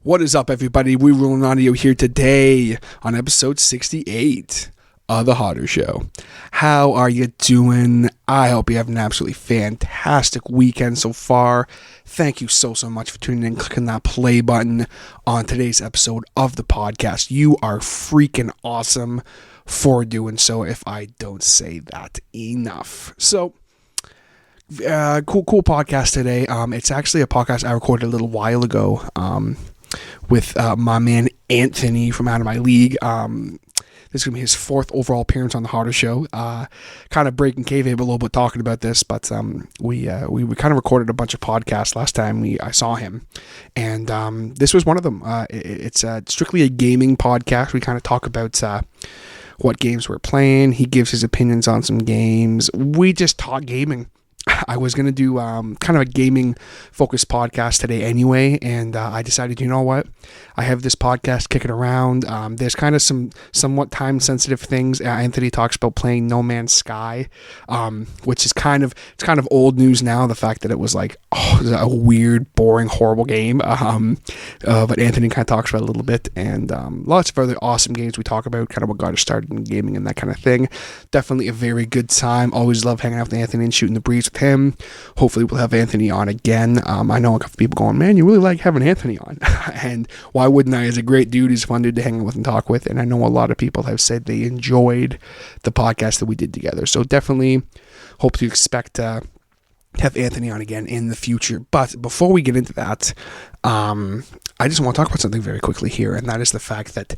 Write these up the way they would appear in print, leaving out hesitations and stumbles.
What is up, everybody? We Rolling Audio here today on episode 68 of The Hotter Show. How are you doing? I hope you have an absolutely fantastic weekend so far. Thank you so much for tuning in, clicking that play button on today's episode of the podcast. You are freaking awesome for doing so, if I don't say that enough. So, cool podcast today. It's actually a podcast I recorded a little while ago with my man Anthony from Out of My League. This is going to be his fourth overall appearance on The Hotter Show. Kind of breaking kayfabe a little bit talking about this, but we kind of recorded a bunch of podcasts last time I saw him, and this was one of them. It's strictly a gaming podcast. We kind of talk about what games we're playing. He gives his opinions on some games. We just talk gaming. I was going to do kind of a gaming-focused podcast today anyway, and I decided, you know what? I have this podcast kicking around. There's kind of some somewhat time-sensitive things. Anthony talks about playing No Man's Sky, which is kind of old news now, the fact that it was like, a weird, boring, horrible game. But Anthony kind of talks about it a little bit, and lots of other awesome games we talk about, kind of what got us started in gaming and that kind of thing. Definitely a very good time. Always love hanging out with Anthony and shooting the breeze with him. Hopefully we'll have Anthony on again. I know a couple people going, man, you really like having Anthony on. And why wouldn't I? He's a great dude. He's a fun dude to hang with and talk with. And I know a lot of people have said they enjoyed the podcast that we did together. So definitely hope to expect to have Anthony on again in the future. But before we get into that, I just want to talk about something very quickly here. And that is the fact that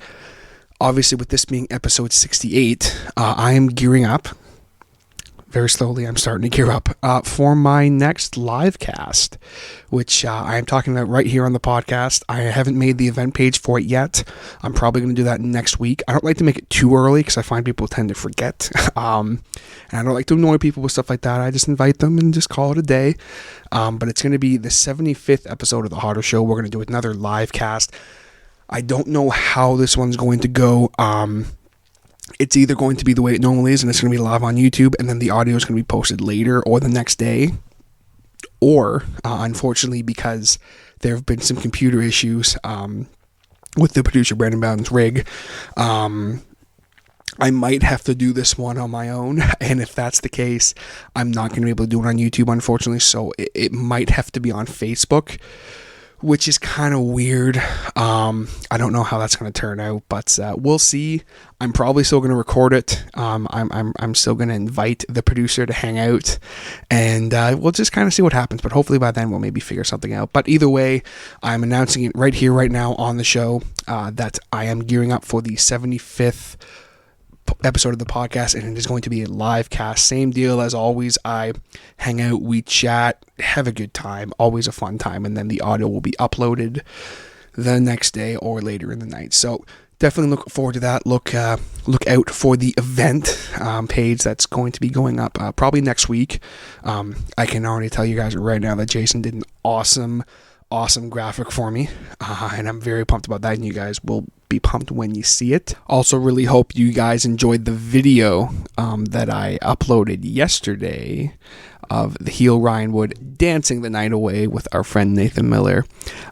obviously with this being episode 68, I am gearing up. Very slowly, I'm starting to gear up for my next live cast, which I am talking about right here on the podcast. I haven't made the event page for it yet. I'm probably going to do that next week. I don't like to make it too early because I find people tend to forget. And I don't like to annoy people with stuff like that. I just invite them and just call it a day. But it's going to be the 75th episode of The Hotter Show. We're going to do another live cast. I don't know how this one's going to go. It's either going to be the way it normally is, and it's going to be live on YouTube, and then the audio is going to be posted later or the next day. Or, unfortunately, because there have been some computer issues with the producer Brandon Bowden's rig, I might have to do this one on my own. And if that's the case, I'm not going to be able to do it on YouTube, unfortunately. So it might have to be on Facebook, which is kind of weird. I don't know how that's going to turn out, but we'll see. I'm probably still going to record it. I'm still going to invite the producer to hang out, and we'll just kind of see what happens. But hopefully by then we'll maybe figure something out. But either way, I'm announcing it right here, right now on the show that I am gearing up for the 75th episode of the podcast, and it is going to be a live cast. Same deal as always. I hang out, we chat, have a good time, always a fun time, and then the audio will be uploaded the next day or later in the night. So definitely look forward to that. Look out for the event page that's going to be going up probably next week. I can already tell you guys right now that Jason did an awesome graphic for me, and I'm very pumped about that, and you guys will be pumped when you see it. Also really hope you guys enjoyed the video that I uploaded yesterday of the heel Ryan Wood dancing the night away with our friend Nathan Miller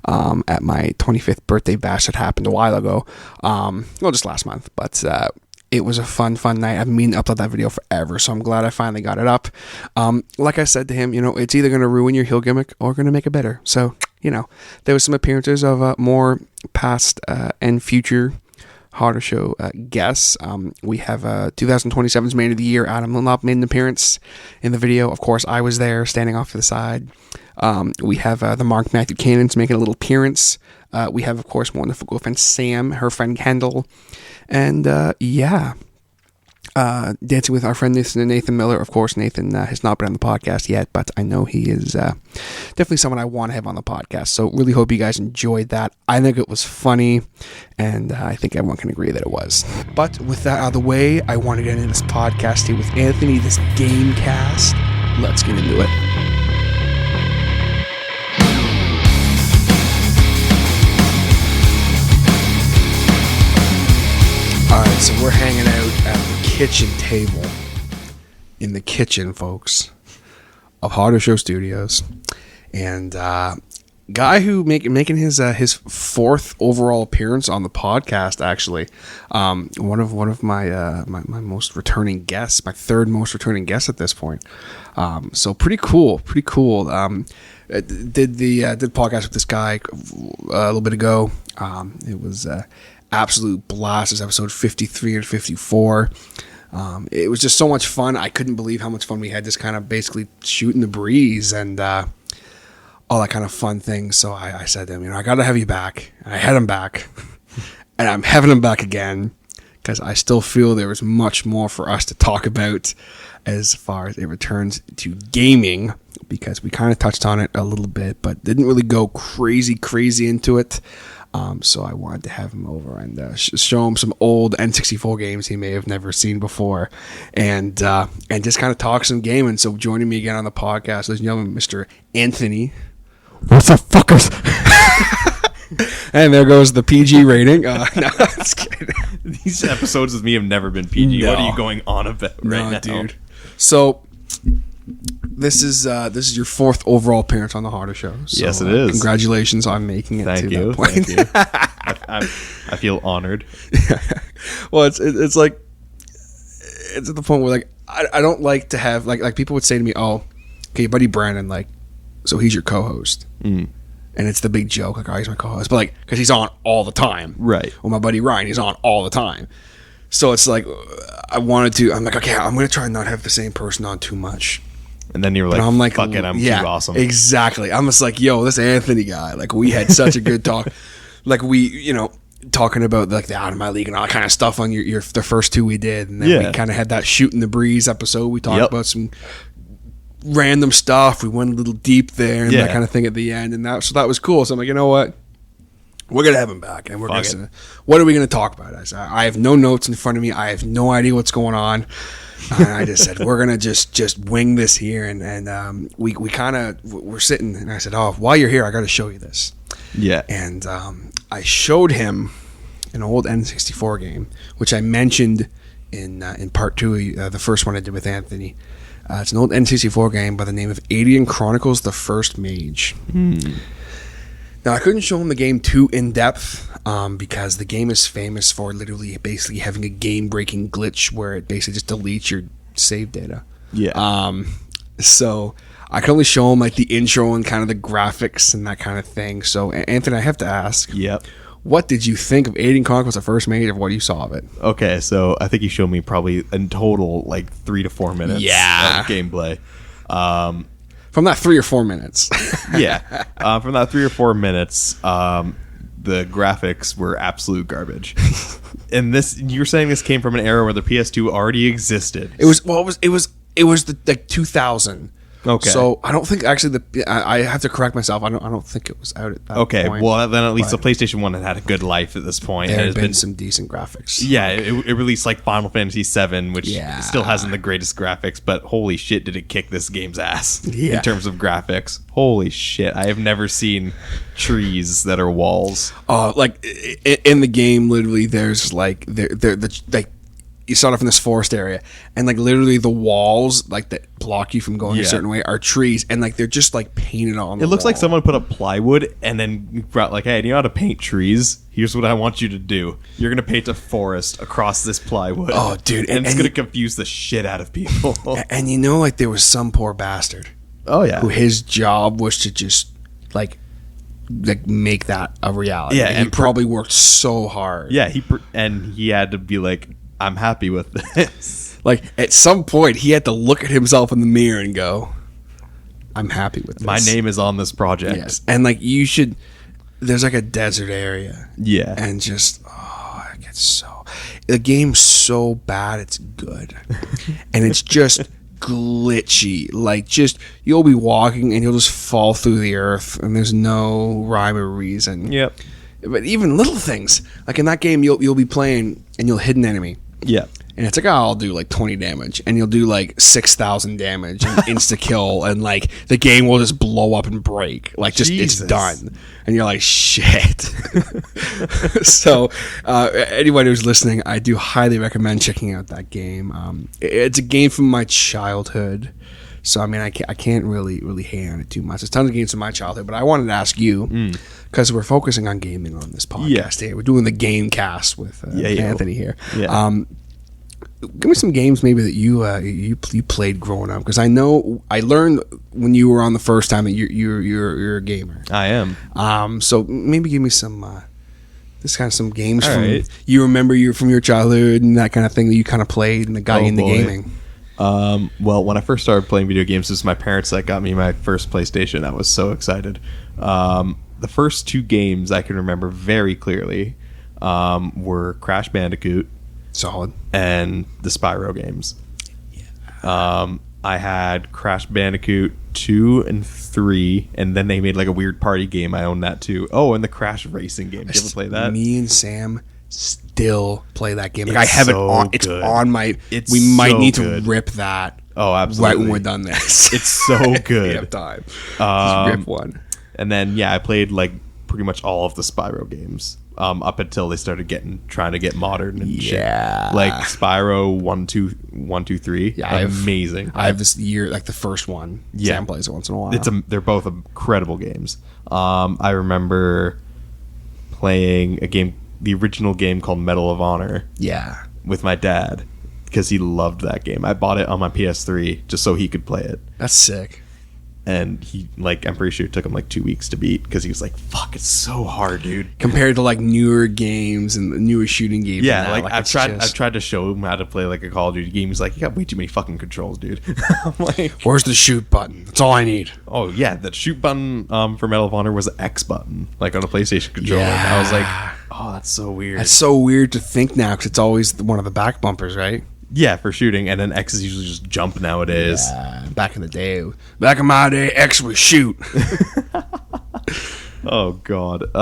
at my 25th birthday bash that happened a while ago, just last month, but it was a fun night. I've been meaning to upload that video forever, so I'm glad I finally got it up. Like I said to him, it's either going to ruin your heel gimmick or going to make it better. So, there was some appearances of more past and future Hotter Show guests. We have 2027's Man of the Year, Adam Lindlop, made an appearance in the video. Of course, I was there, standing off to the side. We have the Mark Matthew Cannons making a little appearance. We have, of course, wonderful girlfriend Sam, her friend Kendall, and dancing with our friend Nathan Miller. Of course, Nathan has not been on the podcast yet, but I know he is definitely someone I want to have on the podcast. So really hope you guys enjoyed that. I think it was funny, and I think everyone can agree that it was. But with that out of the way, I want to get into this podcast here with Anthony, this GameCast. Let's get into it. Alright, so we're hanging out at the kitchen table, in the kitchen, folks, of Hotter Show Studios, and guy who making his fourth overall appearance on the podcast. Actually, one of my my most returning guests, my third most returning guest at this point. So pretty cool. Did podcast with this guy a little bit ago. It was absolute blast. It was episode 53 and 54. It was just so much fun. I couldn't believe how much fun we had, just kind of basically shooting the breeze and all that kind of fun thing. So I said to him, I got to have you back. And I had him back, and I'm having him back again because I still feel there is much more for us to talk about as far as it returns to gaming, because we kind of touched on it a little bit, but didn't really go crazy into it. So I wanted to have him over and show him some old N64 games he may have never seen before, and just kind of talk some gaming. So joining me again on the podcast, ladies and gentlemen, Mr. Anthony. What's up, fuckers? And there goes the PG rating. No, just kidding. These episodes with me have never been PG. No. What are you going on about right now, dude? So this is your fourth overall appearance on the Harder Show. So, yes, it is. Congratulations on making it to that point. Thank you. I feel honored. Well, it's like it's at the point where like I don't like to have like people would say to me, "Oh, okay, buddy Brandon, like, so he's your co-host." And it's the big joke, like, oh, he's my co-host, but like, because he's on all the time, right? Well, my buddy Ryan, he's on all the time. So it's like, I'm like, okay, I'm gonna try and not have the same person on too much. And then you were like, I'm like, fuck it, I'm too awesome. Exactly. I'm just like, yo, this Anthony guy, like, we had such a good talk, like we, talking about like the out of my league and all that kind of stuff on the first two we did, and then we kind of had that shooting the breeze episode. We talked about some random stuff. We went a little deep there and that kind of thing at the end, and that was cool. So I'm like, you know what, we're gonna have him back, and what are we gonna talk about? I have no notes in front of me. I have no idea what's going on. And I just said, we're gonna just wing this here, and we're sitting, and I said, oh, while you're here, I got to show you this. And I showed him an old N64 game, which I mentioned in part two, the first one I did with Anthony. It's an old N64 game by the name of Alien Chronicles: The First Mage. Now, I couldn't show him the game too in-depth because the game is famous for literally basically having a game-breaking glitch where it basically just deletes your save data. So I could only show him like the intro and kind of the graphics and that kind of thing. So, Anthony, I have to ask. What did you think of Alien Chronicles: The First Mage, or what you saw of it? Okay, so I think you showed me probably in total like 3 to 4 minutes of gameplay. From that 3 or 4 minutes. From that 3 or 4 minutes, the graphics were absolute garbage. And this, you're saying this came from an era where the PS2 already existed. It was the like 2000. Okay. So I don't think actually I have to correct myself. I don't think it was out at that point. Okay. Well, then at least the PlayStation 1 had a good life at this point. There had been some decent graphics. Yeah, it released like Final Fantasy VII, which still hasn't the greatest graphics, but holy shit, did it kick this game's ass in terms of graphics. Holy shit, I have never seen trees that are walls. Like in the game, literally, there's like you start off in this forest area, and like literally the walls like that block you from going a certain way are trees, and like they're just like painted on. It looks like someone put up plywood and then brought like, hey, do you know how to paint trees? Here's what I want you to do. You're gonna paint a forest across this plywood. Oh, dude, and it's gonna confuse the shit out of people. And like there was some poor bastard. Oh yeah, who his job was to just like make that a reality. Yeah, and he probably worked so hard. Yeah, he had to be like, I'm happy with this. Like at some point he had to look at himself in the mirror and go, I'm happy with this. My name is on this project. Yes. And like there's like a desert area. Yeah. And just the game's so bad it's good. And it's just glitchy. Like just you'll be walking and you'll just fall through the earth and there's no rhyme or reason. Yep. But even little things, like in that game, you'll be playing and you'll hit an enemy. Yeah. And it's like, oh, I'll do like 20 damage, and you'll do like 6,000 damage and insta kill, and like the game will just blow up and break, like just it's done, and you're like, shit. So, anyone who's listening, I do highly recommend checking out that game. It's a game from my childhood. So I mean, I can't really hate on it too much. There's tons of games from my childhood, but I wanted to ask you because we're focusing on gaming on this podcast here. We're doing the GameCast with Anthony here. Yeah. Give me some games maybe that you played growing up, because I know I learned when you were on the first time that you're a gamer. I am. So maybe give me some this kind of some games Right. you remember from your childhood and that kind of thing that you kind of played and that got you into gaming. Well, when I first started playing video games, it was my parents that got me my first PlayStation. I was so excited. The first 2 games I can remember very clearly were Crash Bandicoot. Solid. And the Spyro games. I had Crash Bandicoot 2 and 3, and then they made like a weird party game. I own that too. Oh, and the Crash Racing game. Did you ever play that? Me and Sam still play that game. Like, I have it on. It's good. on my. It's we might so need good. to rip that. Oh, absolutely. Right when we're done this. It's so good. We have time. Just rip one. And then I played like pretty much all of the Spyro games. Up until they started trying to get modern and shit. Like Spyro 1, 2, 3. Yeah, amazing. I have this year, like the first one. Yeah. Sam plays it once in a while. They're both incredible games. I remember playing the original game called Medal of Honor. Yeah. With my dad, because he loved that game. I bought it on my PS3 just so he could play it. That's sick. And I'm pretty sure it took him like 2 weeks to beat, because he was like, fuck, it's so hard, dude. Compared to like newer games and the newer shooting games. Yeah, now, like I've tried to show him how to play like a Call of Duty game. He's like, you got way too many fucking controls, dude. I'm like, where's the shoot button? That's all I need. Oh yeah, the shoot button for Medal of Honor was the X button, like on a PlayStation controller. Yeah. And I was like, oh, that's so weird. That's so weird to think now, because it's always one of the back bumpers, right? Yeah, for shooting, and then X is usually just jump nowadays. Yeah, back in my day, X was shoot. Oh god.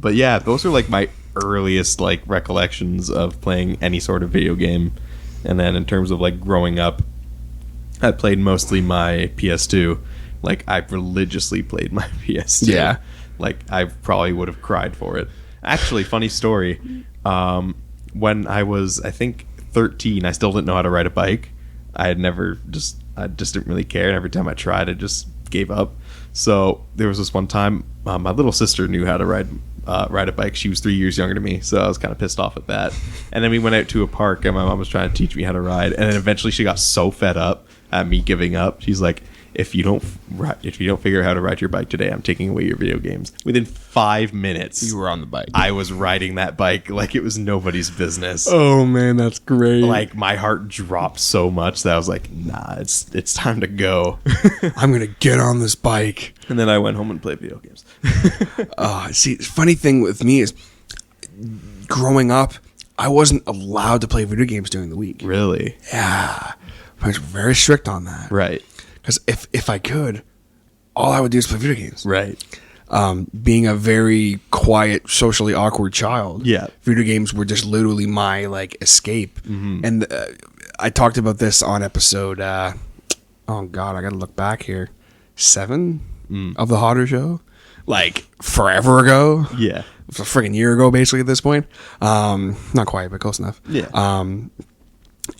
But yeah, those are like my earliest like recollections of playing any sort of video game. And then in terms of like growing up, I played mostly my PS2. Like I religiously played my PS2. Yeah. Like I probably would have cried for it. Actually, funny story. When I was, I think, 13, I still didn't know how to ride a bike. I just didn't really care, and every time I tried, I just gave up. So there was this one time, my little sister knew how to ride a bike. She was 3 years younger than me, so I was kind of pissed off at that. And then we went out to a park, and my mom was trying to teach me how to ride. And then eventually, she got so fed up at me giving up. She's like, if you don't figure out how to ride your bike today, I'm taking away your video games. Within 5 minutes, you were on the bike. I was riding that bike like it was nobody's business. Oh man, that's great. Like my heart dropped so much that I was like, nah, it's time to go. I'm gonna get on this bike. And then I went home and played video games. See, the funny thing with me is, growing up, I wasn't allowed to play video games during the week. Really? Yeah, I was very strict on that. Right. Because if I could, all I would do is play video games. Right. Being a very quiet, socially awkward child, video games were just literally my like escape. Mm-hmm. And I talked about this on episode. Oh God, I got to look back here. 7 of the Hotter Show, like forever ago. Yeah, it was a friggin' year ago, basically at this point. Not quite, but close enough. Yeah.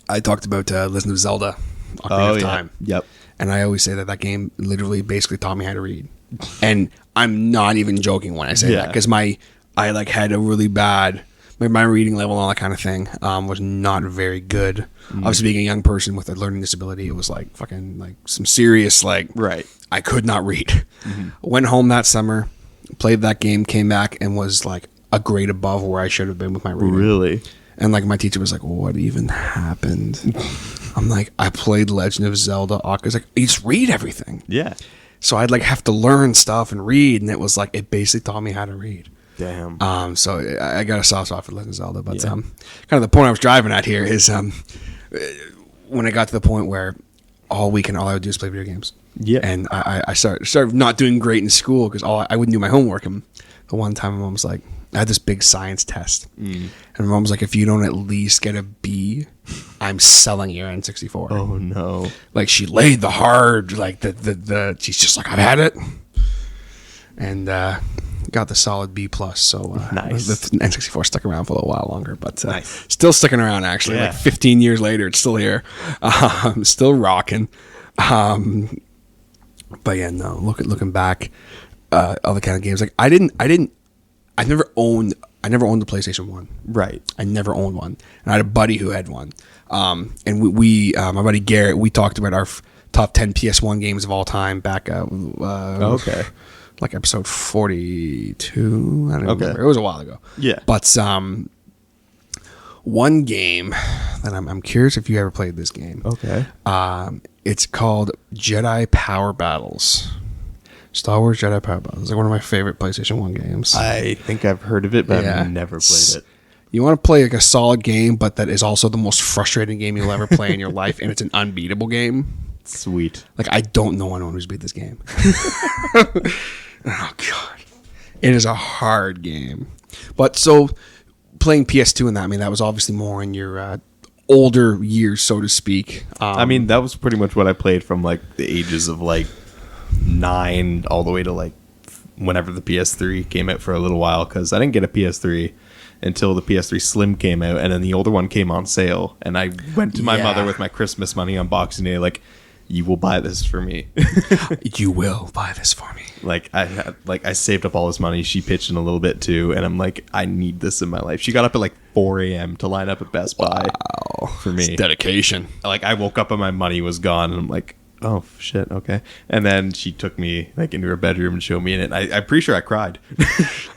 I talked about Legend of Zelda. Ocarina of Time. Yep. And I always say that game literally basically taught me how to read. And I'm not even joking when I say that, because I like had a really bad, my reading level and all that kind of thing was not very good. Obviously, being a young person with a learning disability, it was like fucking like some serious like. Right. I could not read. Went home that summer, played that game, came back, and was like a grade above where I should have been with my reading. Really? And like my teacher was like, "What even happened?" I'm like, "I played Legend of Zelda." He's like, "You just read everything." Yeah. So I'd like have to learn stuff and read, and it was like it basically taught me how to read. Damn. So I got a soft spot for Legend of Zelda, but kind of the point I was driving at here is when I got to the point where all weekend all I would do is play video games. Yeah. And I started not doing great in school because I wouldn't do my homework. And the one time my mom was like, I had this big science test, and my mom was like, "If you don't at least get a B, I'm selling your N64." Oh no! Like she laid the hard, like the she's just like, "I've had it," and got the solid B plus. So nice. The N64 stuck around for a little while longer, but nice. Still sticking around. Actually, like 15 years later, it's still here, still rocking. But yeah, no. Looking back, other kind of games like I never owned the PlayStation 1. Right. I never owned one, and I had a buddy who had one. And we my buddy Garrett, we talked about our top 10 PS1 games of all time back. Okay. Like episode 42. I don't remember. It was a while ago. Yeah. But one game that I'm curious if you ever played this game. Okay. It's called Jedi Power Battles. Star Wars Jedi Power Battles. It's like one of my favorite PlayStation 1 games. I think I've heard of it, but I've never played it. You want to play like a solid game, but that is also the most frustrating game you'll ever play in your life, and it's an unbeatable game. Sweet. Like, I don't know anyone who's beat this game. Oh, God. It is a hard game. But so, playing PS2 in that, I mean, that was obviously more in your older years, so to speak. I mean, that was pretty much what I played from, like, the ages of, like, 9 all the way to, like, whenever the PS3 came out for a little while, because I didn't get a PS3 until the PS3 Slim came out, and then the older one came on sale, and I went to my mother with my Christmas money on Boxing Day, like, you will buy this for me. You will buy this for me. Like, I saved up all this money. She pitched in a little bit too, and I'm like, I need this in my life. She got up at like 4 a.m. to line up at Best Buy for me. It's dedication. Like, I woke up and my money was gone, and I'm like, oh shit, okay. And then she took me like into her bedroom and showed me in it. I'm pretty sure I cried.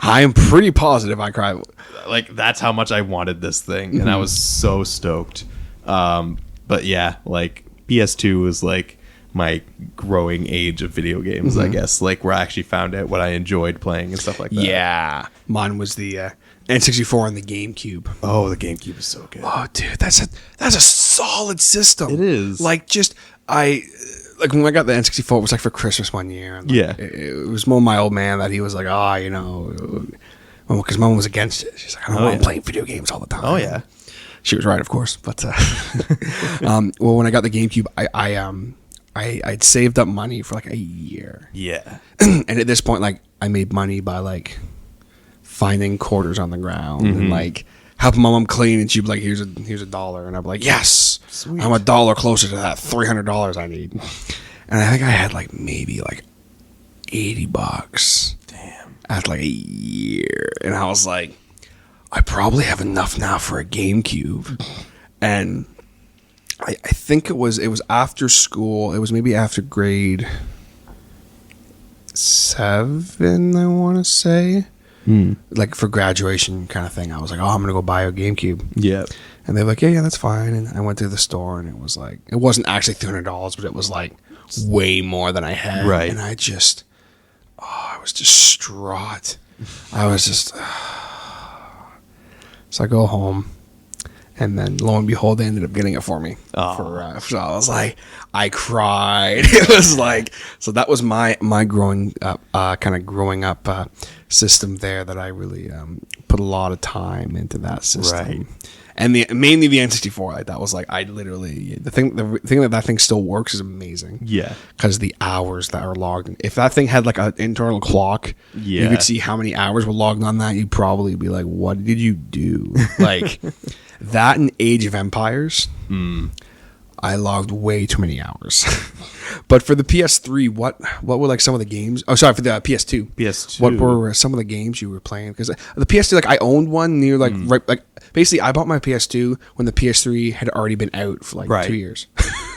I am pretty positive I cried. Like, that's how much I wanted this thing, and I was so stoked. But yeah, like, PS2 was like my growing age of video games, I guess, like where I actually found out what I enjoyed playing and stuff like that. Yeah, mine was the N64 and the GameCube. Oh, the GameCube is so good. Oh, dude, that's a solid system. It is. Like, just like when I got the N64, it was like for Christmas one year. And like, Yeah. it was more my old man that he was like, because mom was against it. She's like, I don't want playing video games all the time. Oh yeah. She was right, of course. But well, when I got the GameCube, I'd saved up money for like a year. Yeah. And at this point, like, I made money by like finding quarters on the ground and like helping my mom clean, and she'd be like, here's a dollar, and I'd be like, yes, sweet. I'm $1 closer to that $300 I need. And I think I had like maybe like $80. Damn. After like a year, and I was like, I probably have enough now for a GameCube. And I think it was after school. It was maybe after grade 7, I want to say. Like for graduation kind of thing. I was like, oh, I'm going to go buy a GameCube. Yeah. And they're like, yeah, that's fine. And I went to the store, and it was like, it wasn't actually $300, but it was like way more than I had. Right. And I was distraught. I was just... So I go home, and then lo and behold, they ended up getting it for me. Oh. So I was like, I cried. It was like, so that was my growing up system there, that I really put a lot of time into that system. Right. And mainly the N64. Like, that was like, I literally, the thing that thing still works is amazing. Yeah. Because the hours that are logged in. If that thing had like an internal clock, you could see how many hours were logged on that. You'd probably be like, what did you do? Like, that and Age of Empires, I logged way too many hours. But for the PS3, what were like some of the games? Oh, sorry, for the PS2. PS2. What were some of the games you were playing? Because the PS2, like, I owned one near like right, like, basically I bought my PS2 when the PS3 had already been out for like 2 years.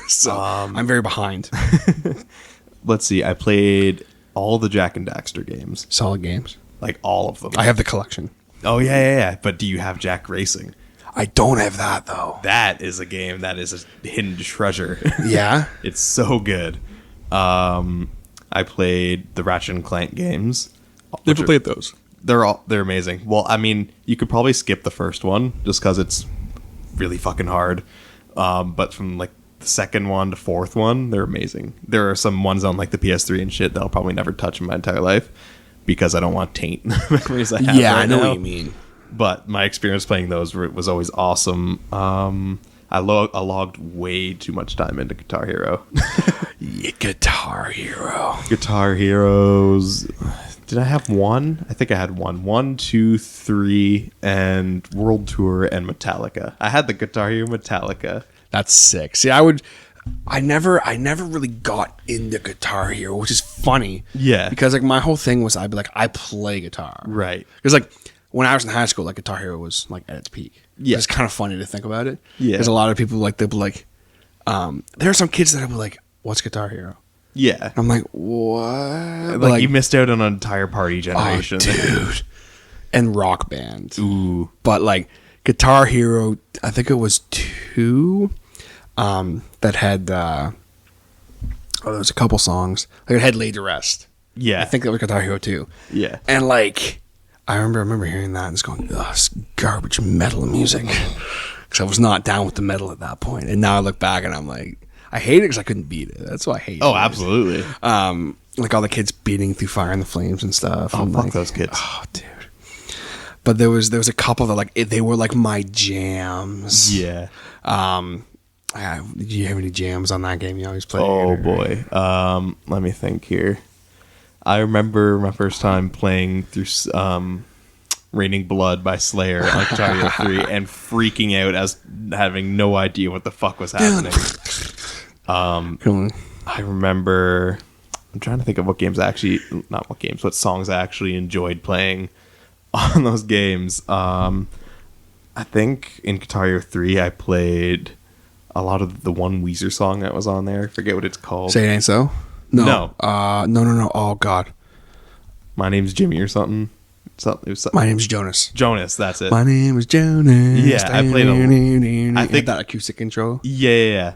So I'm very behind. Let's see. I played all the Jak and Daxter games. Solid games. Like, all of them. I have the collection. Oh yeah. But do you have Jak Racing? I don't have that, though. That is a game that is a hidden treasure. Yeah? It's so good. I played the Ratchet and Clank games. Never played those. They're amazing. Well, I mean, you could probably skip the first one just because it's really fucking hard. But from like the second one to fourth one, they're amazing. There are some ones on like the PS3 and shit that I'll probably never touch in my entire life because I don't want to taint the memories I have. Yeah, right I know now. what you mean. But my experience playing those was always awesome. I logged way too much time into Guitar Hero. Yeah, Guitar Hero. Guitar Heroes. Did I have one? I think I had one. 1, 2, 3, and World Tour and Metallica. I had the Guitar Hero Metallica. That's sick. See, I would I never really got into Guitar Hero, which is funny. Yeah. Because like my whole thing was I'd be like, I play guitar. Right. Because like when I was in high school, like Guitar Hero was like at its peak. Yeah. It's kind of funny to think about it. Yeah. Because a lot of people like they'll be like, there are some kids that will be like, what's Guitar Hero? Yeah. And I'm like, what? Like you missed out on an entire party generation. Oh, dude. And Rock Band. Ooh. But like Guitar Hero, I think it was 2 that had there was a couple songs. Like it had Laid to Rest. Yeah. I think that was Guitar Hero 2. Yeah. And like I remember hearing that and just going, ugh, it's garbage metal music. Because I was not down with the metal at that point. And now I look back and I'm like, I hate it because I couldn't beat it. That's why I hate it. Oh, absolutely. Like all the kids beating through Fire and the Flames and stuff. Oh, and fuck like, those kids. Oh, dude. But there was a couple that like they were like my jams. Yeah. Did you have any jams on that game you always played? Oh boy. Let me think here. I remember my first time playing through Raining Blood by Slayer on Guitar Hero 3 and freaking out as having no idea what the fuck was happening. I remember, I'm trying to think of what songs I actually enjoyed playing on those games. I think in Guitar Hero 3 I played a lot of the one Weezer song that was on there. I forget what it's called. Say It Ain't So? No. No. No. Oh, God. My Name's Jimmy or something. My name's Jonas. Jonas, that's it. My name is Jonas. Yeah, I played I think that acoustic intro. Yeah.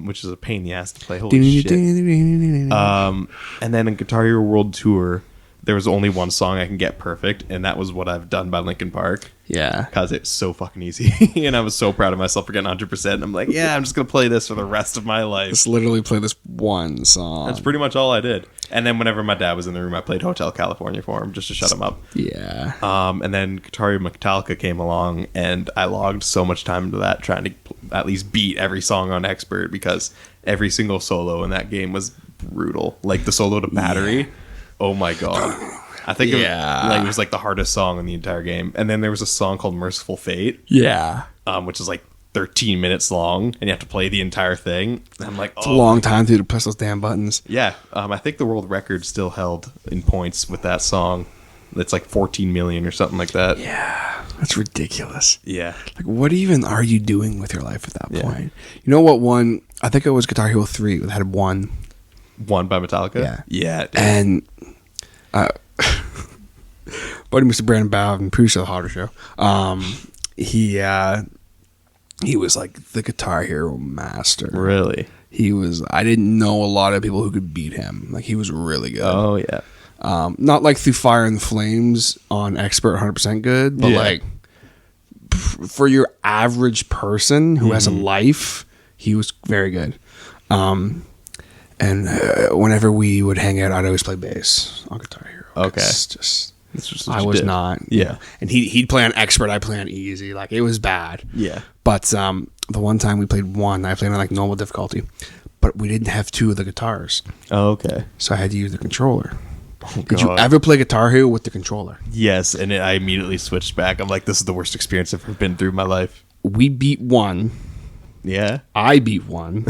Which is a pain in the ass to play. Holy shit. And then in Guitar Hero World Tour, there was only one song I can get perfect, and that was What I've Done by Linkin Park. Yeah. Because it's so fucking easy. And I was so proud of myself for getting 100%. And I'm like, yeah, I'm just going to play this for the rest of my life. Just literally play this one song. That's pretty much all I did. And then whenever my dad was in the room, I played Hotel California for him just to shut him up. Yeah. And then Guitar Hero Metallica came along, and I logged so much time into that trying to at least beat every song on Expert, because every single solo in that game was brutal. Like the solo to Battery. Yeah. Oh my God. I think it was like the hardest song in the entire game. And then there was a song called Merciful Fate. Yeah. Which is like 13 minutes long, and you have to play the entire thing. And I'm like, it's a long time to press those damn buttons. Yeah. I think the world record still held in points with that song. It's like 14 million or something like that. Yeah. That's ridiculous. Yeah. Like, what even are you doing with your life at that point? You know what one? I think it was Guitar Hero 3 that had one. One by Metallica? Yeah. Yeah. And buddy Mr. Brandon Bowden, producer of the Hotter Show, he was like the Guitar Hero master. Really? He was. I didn't know a lot of people who could beat him. Like, he was really good. Oh, yeah. Not like through Fire and the Flames on Expert 100% good, but like for your average person who has a life, he was very good. And whenever we would hang out, I'd always play bass on Guitar Hero. Okay. I was not. Yeah. And he'd play on Expert, I'd play on Easy. Like, it was bad. Yeah. But the one time we played one, I played on like normal difficulty, but we didn't have two of the guitars. Oh, okay. So I had to use the controller. Oh, did you ever play Guitar Hero with the controller? Yes, and I immediately switched back. I'm like, this is the worst experience I've ever been through in my life. We beat one. Yeah? I beat one.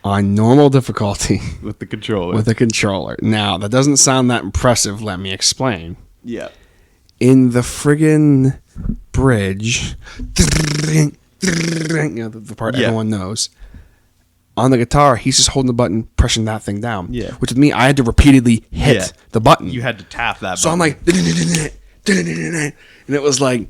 On normal difficulty. With the controller. With a controller. Now, that doesn't sound that impressive. Let me explain. Yeah. In the friggin' bridge, you know, the part everyone knows, on the guitar, he's just holding the button, pressing that thing down. Yeah. Which with me, I had to repeatedly hit the button. You had to tap that button. So I'm like, and it was like,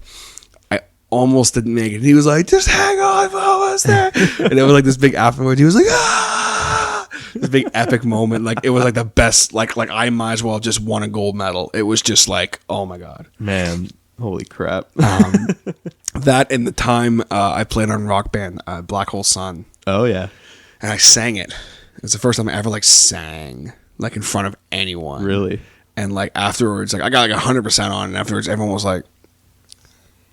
I almost didn't make it. And he was like, just hang on, I'm almost there. And it was like this big afterwards. He was like, ah! This big epic moment. Like, it was like the best, like I might as well have just won a gold medal. It was just like, oh my God. Man, holy crap. That and the time I played on Rock Band, Black Hole Sun. Oh, yeah. And I sang it. It was the first time I ever like sang like in front of anyone. Really? And like afterwards, like I got like 100% on, and afterwards everyone was like,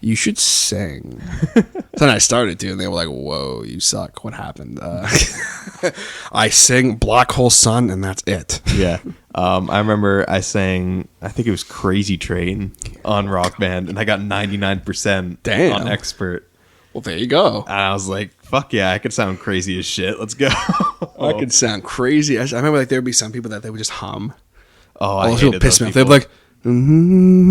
"You should sing." So then I started to, and they were like, "Whoa, you suck. What happened?" I sang Black Hole Sun, and that's it. Yeah. I remember I sang, I think it was Crazy Train on Rock Band, and I got 99% on Expert. Well, there you go. And I was like, fuck yeah, I could sound crazy as shit. Let's go. I could sound crazy. I remember like there'd be some people that they would just hum. Oh, I hated those people. They'd be like, I'm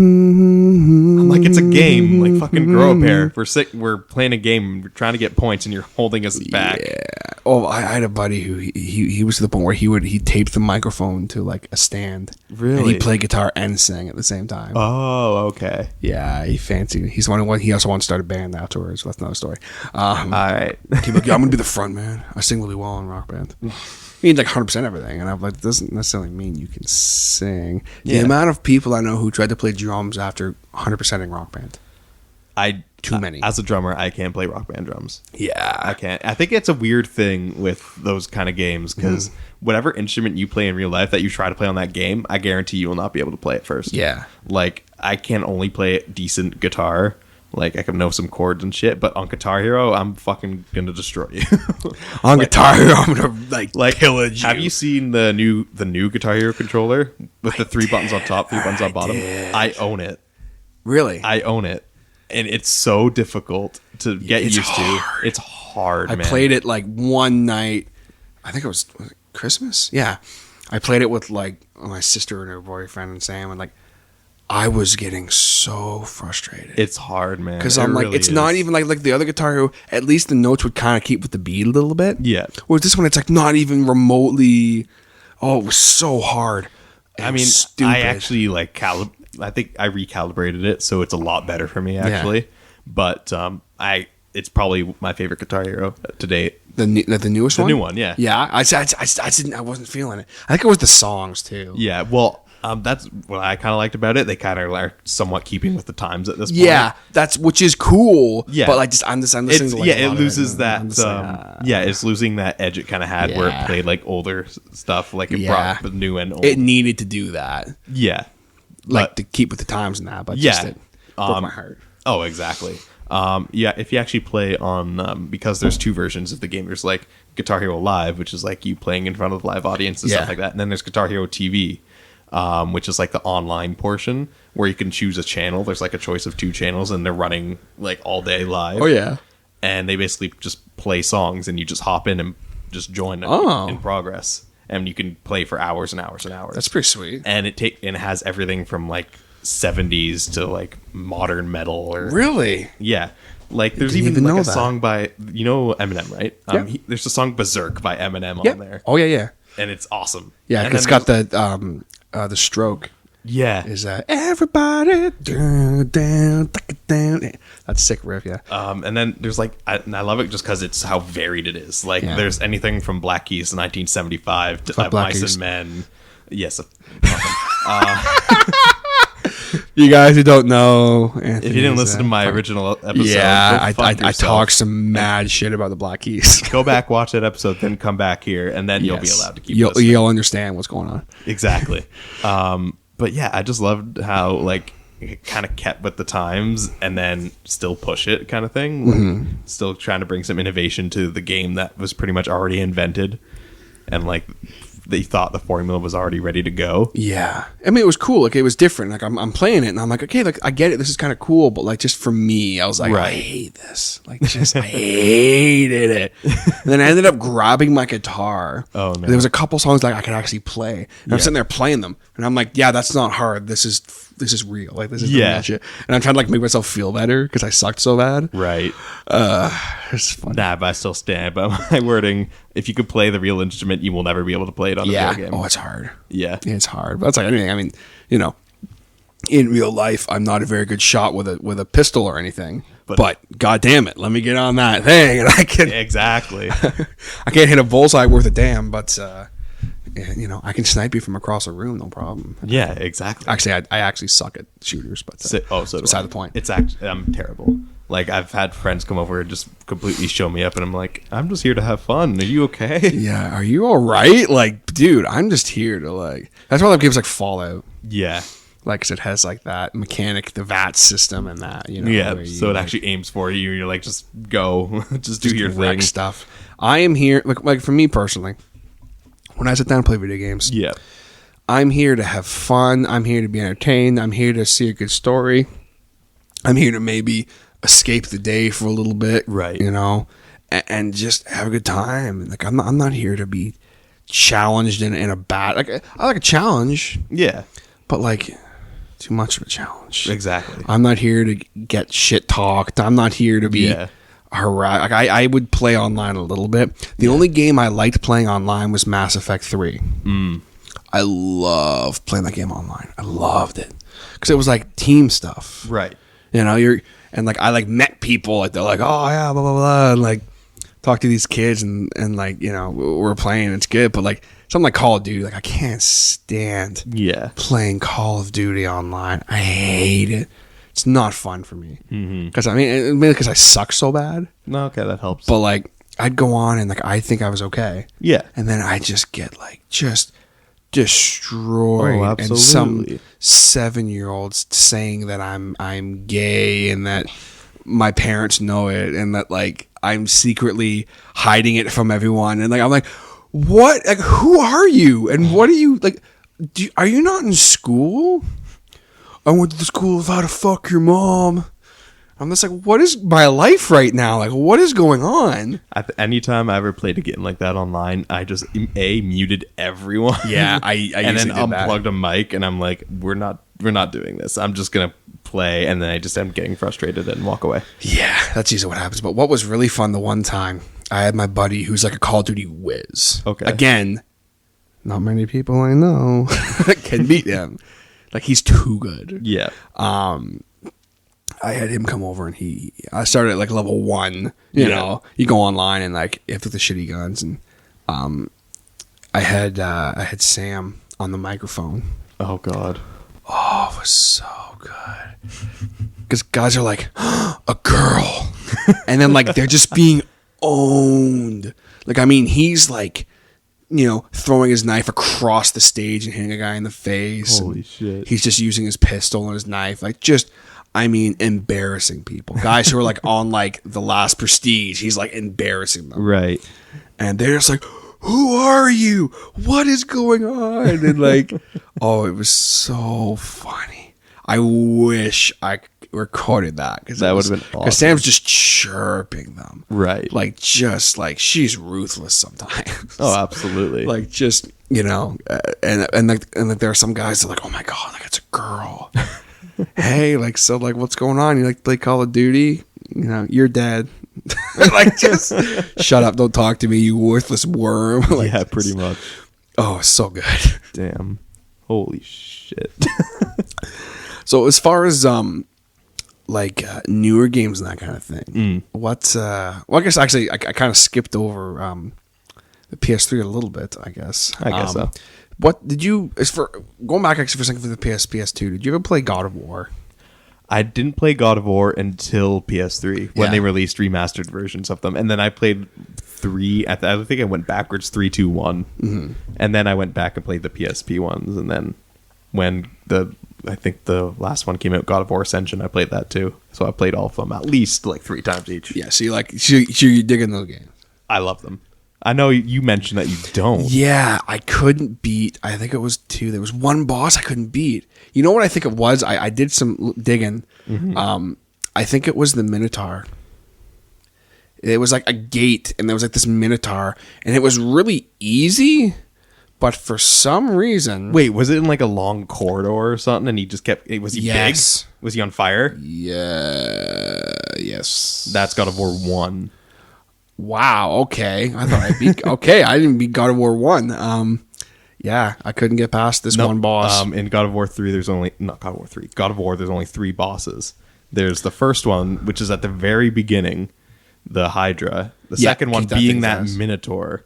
like, it's a game. Like, fucking grow up here. We're playing a game. We're trying to get points, and you're holding us back. Yeah. Oh, I had a buddy who he was to the point where he taped the microphone to like a stand. Really? And he played guitar and sang at the same time. Oh, okay. Yeah, he fancied. He also wanted to start a band afterwards. That's another story. All right. He'd be like, yeah, I'm gonna be the front man. I sing really well in rock band. He means like 100% everything, and I'm like, it doesn't necessarily mean you can sing. The amount of people I know who tried to play drums after 100%ing rock band. Too many. As a drummer, I can't play rock band drums. Yeah, I can't. I think it's a weird thing with those kind of games because whatever instrument you play in real life that you try to play on that game, I guarantee you will not be able to play it first. Yeah. Like, I can only play decent guitar. Like, I can know some chords and shit, but on Guitar Hero, I'm fucking gonna destroy you. On Guitar Hero, I'm gonna like pillage you. Have you seen the new Guitar Hero controller with the 3 buttons on top, 3 buttons on bottom? I own it. Really? I own it. And it's so difficult to get used hard. to. It's hard, I man. played it like one night. I think was it Christmas? Yeah. I played it with like my sister and her boyfriend and Sam, and like I was getting so frustrated. It's hard, man. Because I'm like, really it's not even like the other Guitar Hero. At least the notes would kind of keep with the beat a little bit. Yeah. Whereas this one, it's like not even remotely. Oh, it was so hard. I mean, stupid. I actually like I think I recalibrated it, so it's a lot better for me actually. But it's probably my favorite Guitar Hero to date. The newest one. The new one, yeah. Yeah, I wasn't feeling it. I think it was the songs too. Yeah, well, that's what I kind of liked about it. They kind of are somewhat keeping with the times at this point. Yeah, which is cool. Yeah, but like I'm listening to like it loses that. Like, it's losing that edge it kind of had where it played like older stuff. Like it brought the new and old. It needed to do that. Yeah, like to keep with the times and that. But just it broke my heart. Oh, exactly. If you actually play on because there's 2 versions of the game. There's like Guitar Hero Live, which is like you playing in front of the live audience and stuff like that, and then there's Guitar Hero TV. Which is like the online portion where you can choose a channel. There's like a choice of 2 channels and they're running like all day live. Oh yeah. And they basically just play songs and you just hop in and just join in progress. And you can play for hours and hours and hours. That's pretty sweet. And it has everything from like 70s to like modern metal or really? Yeah. Like there's even like a song by Eminem, right? There's a song Berserk by Eminem on there. Oh yeah. And it's awesome. Yeah, and it's got the stroke. Yeah. Is everybody down. That's a sick riff, yeah. And then there's like I love it just because it's how varied it is. Like there's anything from Black Keys to 1975 to Mice and Men. Yes. You guys who don't know, Anthony, if you didn't listen to my original episode, I talk some mad shit about the Black Keys. Go back, watch that episode, then come back here, and then you'll be allowed to keep listening. You'll understand what's going on. Exactly. But yeah, I just loved how like it kind of kept with the times and then still push it kind of thing. Like, still trying to bring some innovation to the game that was pretty much already invented, and like they thought the formula was already ready to go. Yeah. I mean, it was cool. Like, it was different. Like, I'm playing it, and I'm like, okay, like, I get it. This is kind of cool. But, like, just for me, I was like, I hate this. Like, just, I hated it. And then I ended up grabbing my guitar. Oh, no. There was a couple songs that I could actually play. And I'm sitting there playing them. And I'm like, yeah, that's not hard. This is real. Like, this is real shit. And I'm trying to, like, make myself feel better because I sucked so bad. Right. It's funny. Nah, but I still stand by my wording. If you could play the real instrument, you will never be able to play it on a real game. Oh, it's hard. Yeah. It's hard. But it's like anything. I mean, in real life, I'm not a very good shot with a pistol or anything. But god damn it, let me get on that thing and I can exactly. I can't hit a bullseye worth a damn, but I can snipe you from across a room, no problem. Yeah, exactly. Actually, I actually suck at shooters, but so beside the point. It's actually I'm terrible. Like, I've had friends come over and just completely show me up, and I'm like, I'm just here to have fun. Are you okay? Yeah, are you all right? Like, dude, I'm just here to, like... That's why I love games like Fallout. Yeah. Like, 'cause it has, like, that mechanic, the VAT system and that, Yeah, so it actually aims for you. You're like, just go. just do your thing. Stuff. I am here... Like, for me personally, when I sit down and play video games... Yeah. I'm here to have fun. I'm here to be entertained. I'm here to see a good story. I'm here to maybe... escape the day for a little bit, Right. You know, and just have a good time. Like I'm not here to be challenged in a bad. Like I like a challenge, Yeah. but like too much of a challenge. Exactly. I'm not here to get shit talked. I'm not here to be harassed. Like I would play online a little bit. The only game I liked playing online was Mass Effect 3. I loved playing that game online. I loved it because it was like team stuff, Right. You know, I like met people like they're like, oh yeah, blah blah blah, and like talk to these kids and like, you know, we're playing, it's good, but like something like Call of Duty, like I can't stand playing Call of Duty online. I hate it. It's not fun for me because I mean, maybe because I suck so bad. No, okay, that helps. But like I'd go on and like I think I was okay, and then I just get like just destroyed, Oh, and some 7-year-olds saying that I'm gay and that my parents know it and that like I'm secretly hiding it from everyone, and like I'm like, what? Like, who are you? And what are you like? Are you not in school? I went to the school of how to fuck your mom. I'm just like, what is my life right now? Like, what is going on? Anytime I ever played a game like that online, I just muted everyone. Yeah, I and then did unplugged a mic, and I'm like, we're not doing this. I'm just gonna play, and then I just am getting frustrated and walk away. Yeah, that's usually what happens. But what was really fun the one time, I had my buddy who's like a Call of Duty whiz. Okay. Again, not many people I know can beat him. Like, he's too good. Yeah. I had him come over, and I started at like level 1. You know, you go online and like you have the shitty guns, and I had Sam on the microphone. Oh God. Oh, it was so good. Because guys are like, a girl, and then like they're just being owned. Like, I mean, he's like, you know, throwing his knife across the stage and hitting a guy in the face. Holy shit. He's just using his pistol and his knife. Like, just, I mean, embarrassing people. Guys who are like on like the last Prestige, he's like embarrassing them. Right. And they're just like, who are you? What is going on? And like, oh, it was so funny. I wish I recorded that, because that would have been awesome. Because Sam's just chirping them, right? Like, just like, she's ruthless sometimes. Oh, absolutely. Like, just, you know, and like there are some guys that are like, oh my God, like, it's a girl. Hey, like, so like, what's going on? You like to play Call of Duty? You know, you're dead. Like, just shut up, don't talk to me, you worthless worm. Like, yeah, pretty much. Oh, it's so good. Damn. Holy shit. So as far as like newer games and that kind of thing, what's well, I guess actually I kind of skipped over the PS3 a little bit, I guess. I guess so. What did you, as for going back actually for a second for the PS2, did you ever play God of War? I didn't play God of War until PS3 when they released remastered versions of them, and then I played 3. I think I went backwards 3, 2, 1, and then I went back and played the PSP ones, and then when I think the last one came out, God of War Ascension, I played that too. So I played all of them at least like 3 times each. Yeah, so you're digging those games. I love them. I know you mentioned that you don't. Yeah, I couldn't beat, I think it was 2. There was one boss I couldn't beat. You know what I think it was? I did some digging. I think it was the Minotaur. It was like a gate, and there was like this Minotaur, and it was really easy, but for some reason... Wait, was it in like a long corridor or something, and he just kept... Was he big? Was he on fire? Yeah, yes. That's God of War 1. Wow, okay. I thought I beat... Okay, I didn't beat God of War 1. Yeah, I couldn't get past this one boss. In God of War 3, there's only... Not God of War 3. God of War, there's only 3 bosses. There's the first one, which is at the very beginning, the Hydra. The second one being that Minotaur,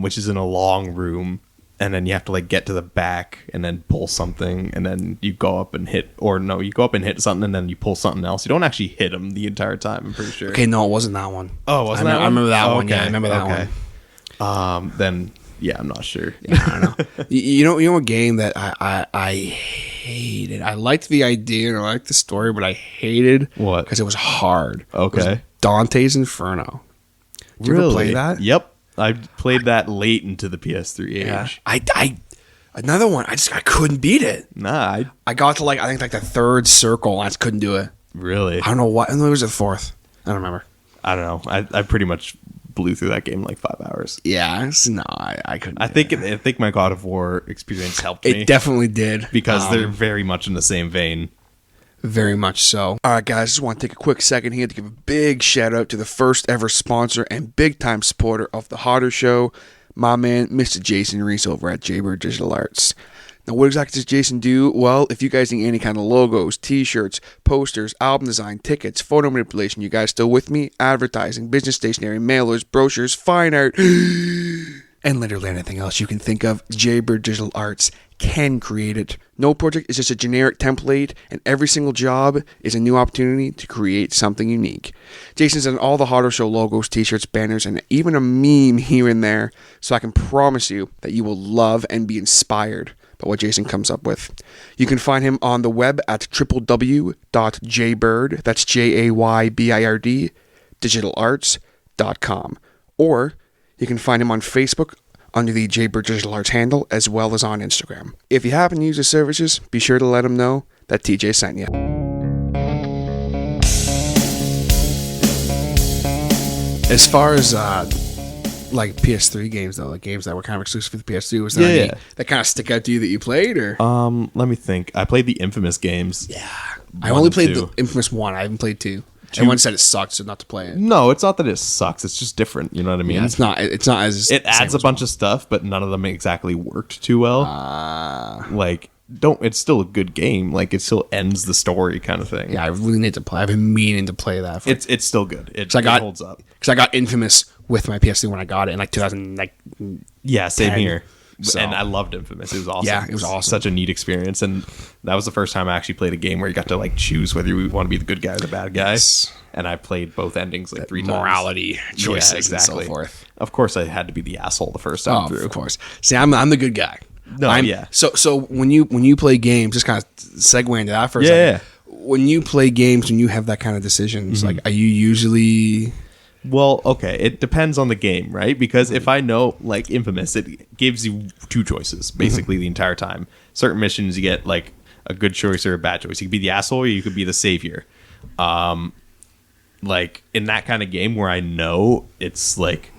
which is in a long room. And then you have to like get to the back and then pull something, and then you go up and hit, or no, you go up and hit something, and then you pull something else. You don't actually hit them the entire time, I'm pretty sure. Okay, no, it wasn't that one. Oh, wasn't that one? I remember that one. Yeah, I remember that one. Then yeah, I'm not sure. Yeah, I don't know. you know a game that I hated. I liked the idea and I liked the story, but I hated what? Because it was hard. Okay. It was Dante's Inferno. Did you ever play that? Yep. I played that late into the PS3 age. Yeah. I another one. I couldn't beat it. Nah. I got to like, I think like the 3rd circle. And I just couldn't do it. Really? I don't know what. No, it was the fourth. I don't remember. I don't know. I pretty much blew through that game in like 5 hours. Yeah, no, I couldn't. I think my God of War experience helped me. It definitely did. Because they're very much in the same vein. Very much so. All right, guys, just want to take a quick second here to give a big shout out to the first ever sponsor and big time supporter of the Hotter Show, my man, Mr. Jason Reese over at Jaybird Digital Arts. Now, what exactly does Jason do? Well, if you guys need any kind of logos, t-shirts, posters, album design, tickets, photo manipulation, you guys still with me? Advertising, business stationery, mailers, brochures, fine art, and literally anything else you can think of, Jaybird Digital Arts can create it. No project is just a generic template, and every single job is a new opportunity to create something unique. Jason's done all the Hotter Show logos, t-shirts, banners, and even a meme here and there, so I can promise you that you will love and be inspired by what Jason comes up with. You can find him on the web at www.jaybird, that's Jaybird, digitalarts.com, or you can find him on Facebook under the Jaybird Digital Arts handle, as well as on Instagram. If you happen to use his services, be sure to let him know that TJ sent you. As far as like PS3 games, though, like games that were kind of exclusive for the PS3, was there any that kind of stick out to you that you played? Or let me think. I played the Infamous games. Yeah, I only played the Infamous 1. I haven't played 2. Everyone said it sucked, so not to play it. No, it's not that it sucks. It's just different. You know what I mean? Yeah, it's not as... It adds a bunch of stuff, but none of them exactly worked too well. It's still a good game. Like, it still ends the story kind of thing. Yeah, I really need to play. I've been meaning to play that. It's still good. It holds up. Because I got Infamous with my PS3 when I got it in like 2000. Yeah, same here. So. And I loved Infamous. It was awesome. Yeah, it was awesome. Such a neat experience. And that was the first time I actually played a game where you got to like choose whether you want to be the good guy or the bad guy. Yes. And I played both endings like 3 times. Morality choices, exactly. and so forth. Of course, I had to be the asshole the first time through. Of course. See, I'm the good guy. No, So when you play games, just kind of segue into that for a second. When you play games, when you have that kind of decisions, like, are you usually... Well, okay, it depends on the game, right? Because if I know, like Infamous, it gives you 2 choices basically the entire time. Certain missions, you get like a good choice or a bad choice. You could be the asshole or you could be the savior. Like in that kind of game where I know it's like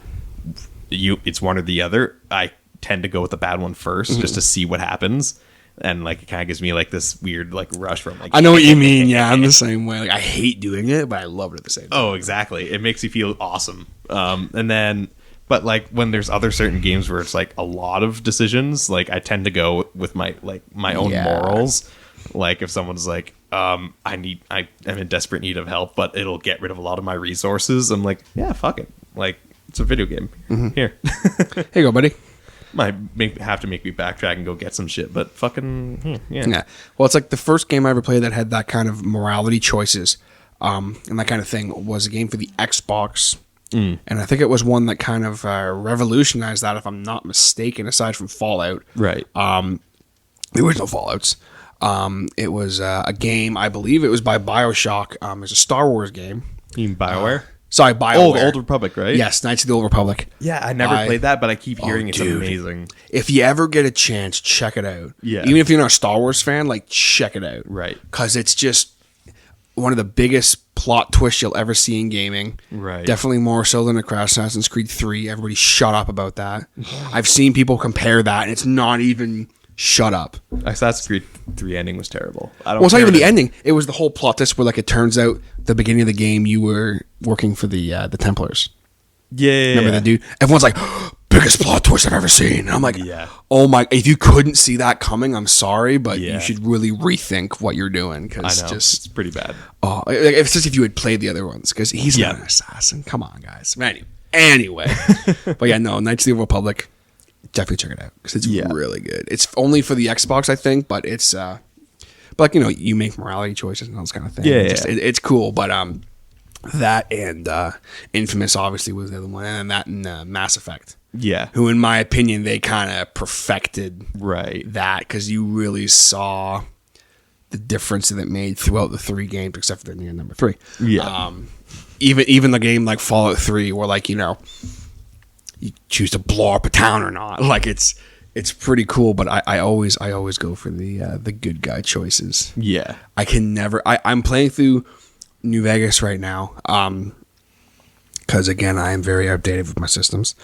it's one or the other, I tend to go with the bad one first just to see what happens. And like it kind of gives me like this weird like rush from like I know what you mean. Yeah, I'm the same way. Like I hate doing it, but I love it at the same time. Oh, exactly. It makes you feel awesome. And then, but like when there's other certain games where it's like a lot of decisions, like I tend to go with my own morals. Like if someone's like, I'm in desperate need of help, but it'll get rid of a lot of my resources. I'm like, yeah, fuck it. Like it's a video game. Here, here you go, buddy. Might have to make me backtrack and go get some shit, but fucking yeah. Well, it's like the first game I ever played that had that kind of morality choices, and that kind of thing was a game for the Xbox, and I think it was one that kind of revolutionized that, if I'm not mistaken. Aside from Fallout, right? There was no Fallouts. It was a game, I believe it was by BioShock. It was a Star Wars game. You mean BioWare? Sorry, BioWare. Oh, the Old Republic, right? Yes, Knights of the Old Republic. Yeah, I never played that, but I keep hearing it's amazing. If you ever get a chance, check it out. Yeah. Even if you're not a Star Wars fan, like, check it out. Right. Because it's just one of the biggest plot twists you'll ever see in gaming. Right. Definitely more so than Assassin's Creed 3. Everybody shut up about that. I've seen people compare that, and it's not even... Shut up. Assassin's Creed 3 ending was terrible. Well, it's not even the ending. It was the whole plot twist where, like, it turns out the beginning of the game you were working for the Templars. Yeah. Remember that dude? Everyone's like, biggest plot twist I've ever seen. And I'm like, oh my, if you couldn't see that coming, I'm sorry, but you should really rethink what you're doing. Cause I know. It's pretty bad. Oh, it's just if you had played the other ones, because he's not an assassin. Come on, guys. Anyway. But yeah, no, Knights of the Old Republic. Definitely check it out because it's really good. It's only for the Xbox, I think, but it's but like, you know, you make morality choices and all this kind of thing. It's cool. But that and Infamous obviously was the other one, and that and Mass Effect. Yeah, who in my opinion they kind of perfected that because you really saw the difference that it made throughout the 3 games, except for the number 3. Yeah, even the game like Fallout 3, where like, you know, you choose to blow up a town or not. Like it's pretty cool, but I always go for the good guy choices. Yeah. I can never I'm playing through New Vegas right now. Because again, I am very outdated with my systems.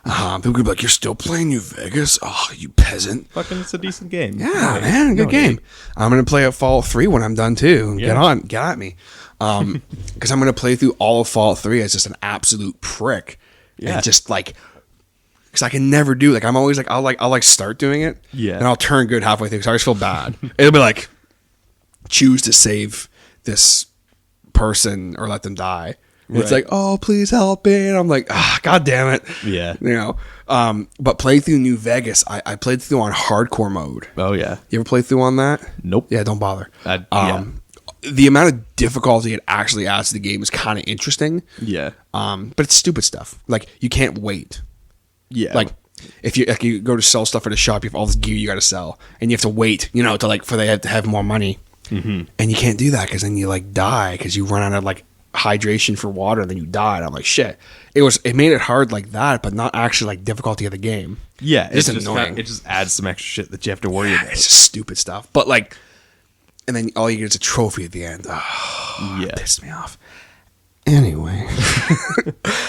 People could be like, "You're still playing New Vegas? Oh, you peasant!" Fucking, it's a decent game. Yeah, man, good game. I'm gonna play Fallout 3 when I'm done too. Yeah. Get at me. Because I'm gonna play through all of Fallout 3 as just an absolute prick. Yeah. And just like, because I can never do, like, I'm always like, I'll start doing it. Yeah. And I'll turn good halfway through because I always feel bad. It'll be like, choose to save this person or let them die. And it's like, oh, please help me. And I'm like, God damn it. Yeah. You know, but play through New Vegas. I played through on hardcore mode. Oh, yeah. You ever play through on that? Nope. Yeah, don't bother. Yeah. The amount of difficulty it actually adds to the game is kind of interesting. Yeah. But it's stupid stuff. Like, you can't wait. Yeah. Like, if you go to sell stuff at a shop, you have all this gear you got to sell, and you have to wait, you know, to like for they have to have more money, and you can't do that because then you like die because you run out of like hydration for water, and then you die. And I'm like, shit. It made it hard like that, but not actually like difficulty of the game. Yeah, it's just annoying. It just adds some extra shit that you have to worry about. It's just stupid stuff. But like, and then all you get is a trophy at the end. Oh, yeah, it pissed me off. Anyway,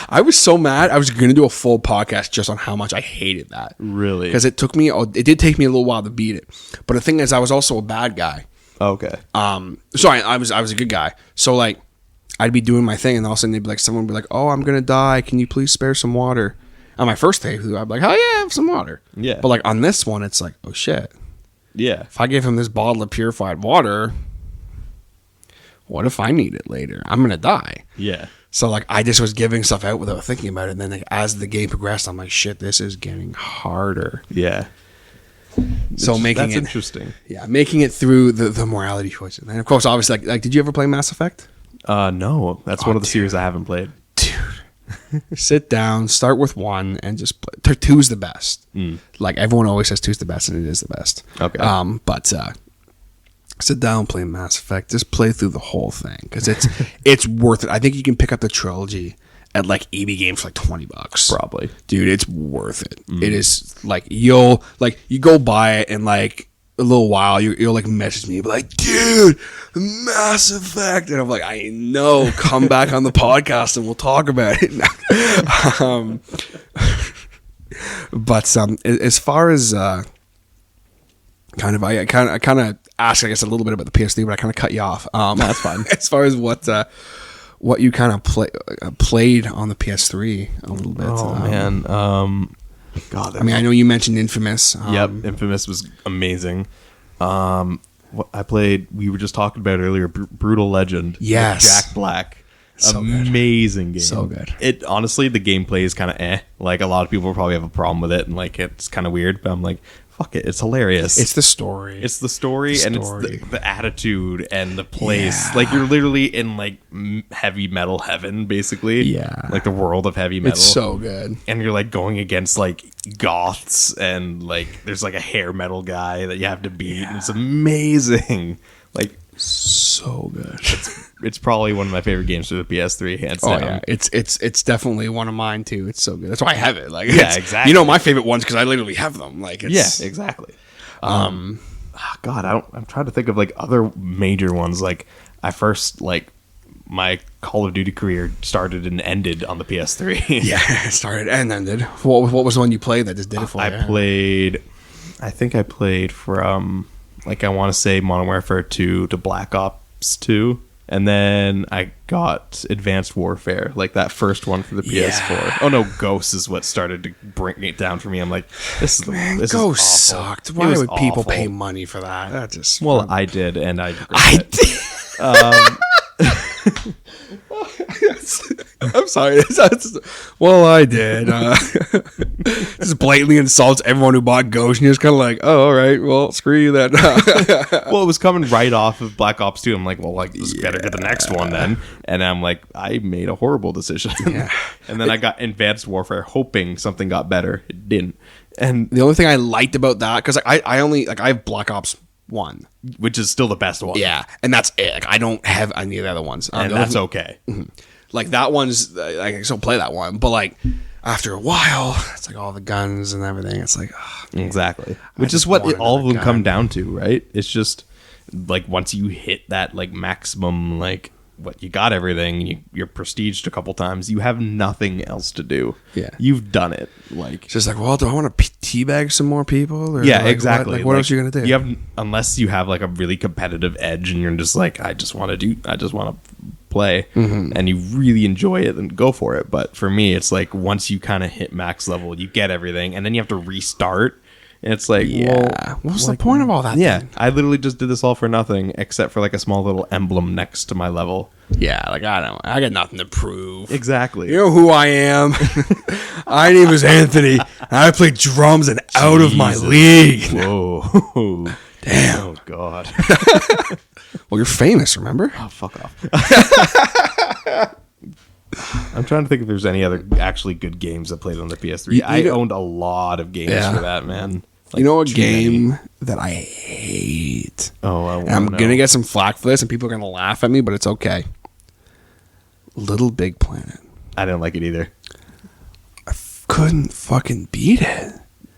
I was so mad. I was going to do a full podcast just on how much I hated that. Really? Because it did take me a little while to beat it. But the thing is, I was also a bad guy. Okay. So I was a good guy. So like, I'd be doing my thing, and all of a sudden they'd be like, someone would be like, "Oh, I'm gonna die. Can you please spare some water?" On my first day, I'd be like, "Oh yeah, have some water." Yeah. But like on this one, it's like, oh shit. Yeah. If I give him this bottle of purified water, what if I need it later? I'm gonna die. Yeah. So like I just was giving stuff out without thinking about it, and then like, as the game progressed, I'm like, shit, this is getting harder. Yeah. So That's interesting. Yeah, making it through the morality choices, and of course, obviously, like did you ever play Mass Effect? No, that's one of the series I haven't played. Dude, sit down, start with one, and just play. Two's the best. Like everyone always says, two's the best, and it is the best. Okay. But sit down, play Mass Effect. Just play through the whole thing because it's worth it. I think you can pick up the trilogy at like EB Games for like $20. Probably, dude. It's worth it. It is like you go buy it and like a little while you'll like message me, be like, dude, Mass Effect, and I'm like, I know. Come back on the podcast and we'll talk about it. But as far as kind of I kind of asked, I guess, a little bit about the PS3, but I kind of cut you off. That's fine. As far as what you kind of played on the PS3 a little bit. Oh man. God, I mean, I know you mentioned Infamous. Yep, Infamous was amazing. What I played, we were just talking about earlier, Brutal Legend. Yes, with Jack Black. So amazing game. So good. It honestly, the gameplay is kind of Like a lot of people probably have a problem with it, and like it's kind of weird. But I'm like, fuck it, it's hilarious. It's the story. It's the story, and it's the attitude and the place. Yeah. Like you're literally in like heavy metal heaven, basically. Yeah, like the world of heavy metal. It's so good, and you're like going against like goths, and like there's like a hair metal guy that you have to beat. Yeah. And it's amazing. Like so good. It's probably one of my favorite games for the PS3. Hands down. Yeah, it's definitely one of mine too. It's so good. That's why I have it. Like, yeah, exactly. You know my favorite ones because I literally have them. Like, it's, yeah, exactly. God, I'm trying to think of like other major ones. Like, I first like my Call of Duty career started and ended on the PS3. Yeah, it started and ended. What was the one you played that just did it for you? I think I played from like I want to say Modern Warfare 2 to Black Ops 2. And then I got Advanced Warfare, like that first one for the PS4. Yeah. Oh no, Ghosts is what started to bring it down for me. I'm like, this Ghosts sucked. Why would people pay money for that? That just I did, and I did. I'm sorry. Well, I did. Just blatantly insults everyone who bought Ghost, and you're just kind of like, oh, all right, well, screw you then. Well, it was coming right off of Black Ops 2. I'm like, well, like, this better get the next one then. And I'm like, I made a horrible decision. Yeah. And then I got Advanced Warfare, hoping something got better. It didn't. And the only thing I liked about that, because I have Black Ops 1, which is still the best one. Yeah, and that's it. Like, I don't have any of the other ones, and that's okay. Mm-hmm. Like that one's, I can still play that one, but like after a while, it's like all the guns and everything. It's like exactly, which is what all of them come down to, right? It's just like once you hit that like maximum like you got everything, you're prestiged a couple times, you have nothing else to do. Yeah. You've done it. Like, it's just like, well, do I want to teabag some more people? Or yeah, like, exactly. What else are you going to do? You have, unless you have like a really competitive edge and you're just like, I just want to play, and you really enjoy it, then go for it. But for me, it's like once you kind of hit max level, you get everything, and then you have to restart. And it's like, well, what's the point of all that? Yeah, then? I literally just did this all for nothing, except for like a small little emblem next to my level. Yeah, like I got nothing to prove. Exactly. You know who I am? My name is Anthony, and I play drums and out of my league. Whoa. Damn. Oh, God. Well, you're famous, remember? Oh, fuck off. I'm trying to think if there's any other actually good games I played on the PS3. I owned a lot of games for that, man. Like, you know a game that I hate? Oh, I'm going to get some flack for this, and people are going to laugh at me, but it's okay. Little Big Planet. I didn't like it either. I couldn't fucking beat it.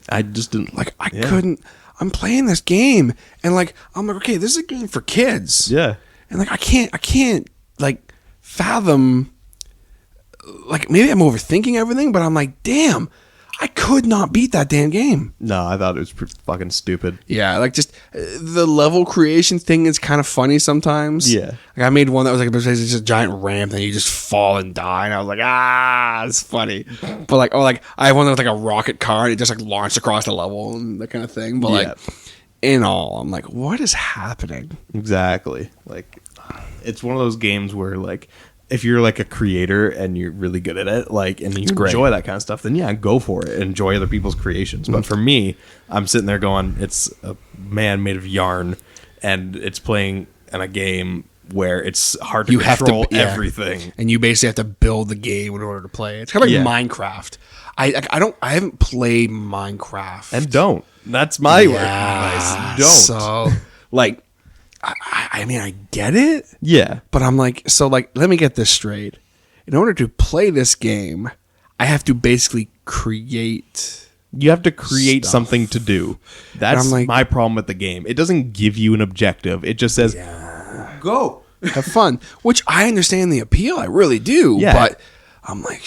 I just didn't. Like, I couldn't. I'm playing this game, and like, I'm like, okay, this is a game for kids. Yeah. And like, I can't like fathom. Like, maybe I'm overthinking everything, but I'm like, damn, I could not beat that damn game. No, I thought it was fucking stupid. Yeah, like just the level creation thing is kind of funny sometimes. Yeah. Like I made one that was like just a giant ramp and you just fall and die, and I was like, it's funny. But like, I have one that was like a rocket car and it just like launched across the level and that kind of thing. But like, in all, I'm like, what is happening? Exactly. Like, it's one of those games where like, if you're like a creator and you're really good at it, like, and you enjoy that kind of stuff, then yeah, go for it. Enjoy other people's creations. But for me, I'm sitting there going, it's a man made of yarn, and it's playing in a game where it's hard to control everything, and you basically have to build the game in order to play it. It's kind of like Minecraft. I haven't played Minecraft, and don't. That's my advice. Don't. So like. I mean, I get it. Yeah. But I'm like, so like, let me get this straight. In order to play this game, I have to basically create. You have to create something to do. That's like, my problem with the game. It doesn't give you an objective. It just says, go. Have fun. Which I understand the appeal. I really do. Yeah. But I'm like,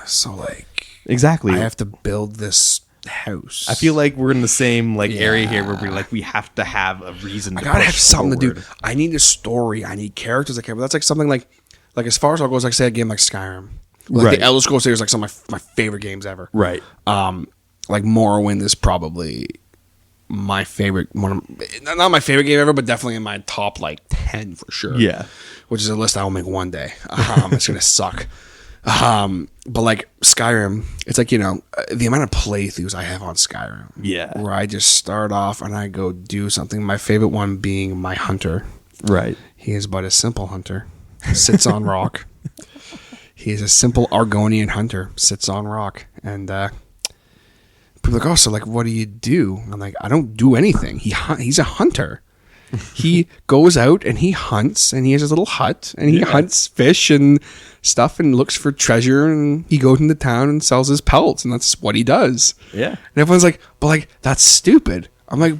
so like. Exactly. I have to build this house. I feel like we're in the same like area here where we have to have a reason to I gotta have something forward. to do. I need a story. I need characters I care about. That's like something like as far as I'll go as like say a game like Skyrim. Like the Elder Scrolls series is like some of my favorite games ever. Right. Like Morrowind is probably my favorite not my favorite game ever, but definitely in my top like 10 for sure. Yeah. Which is a list I will make one day. It's gonna suck. But like Skyrim, it's like, the amount of playthroughs I have on Skyrim. Yeah. Where I just start off and I go do something. My favorite one being my hunter. Right. He is but a simple hunter. Sits on rock. He is a simple Argonian hunter. Sits on rock. And people are like, oh, so like, what do you do? I'm like, I don't do anything. He's a hunter. He goes out and he hunts, and he has his little hut, and he hunts fish and stuff and looks for treasure, and he goes into town and sells his pelts, and that's what he does. Yeah. And everyone's like, but like, that's stupid. I'm like,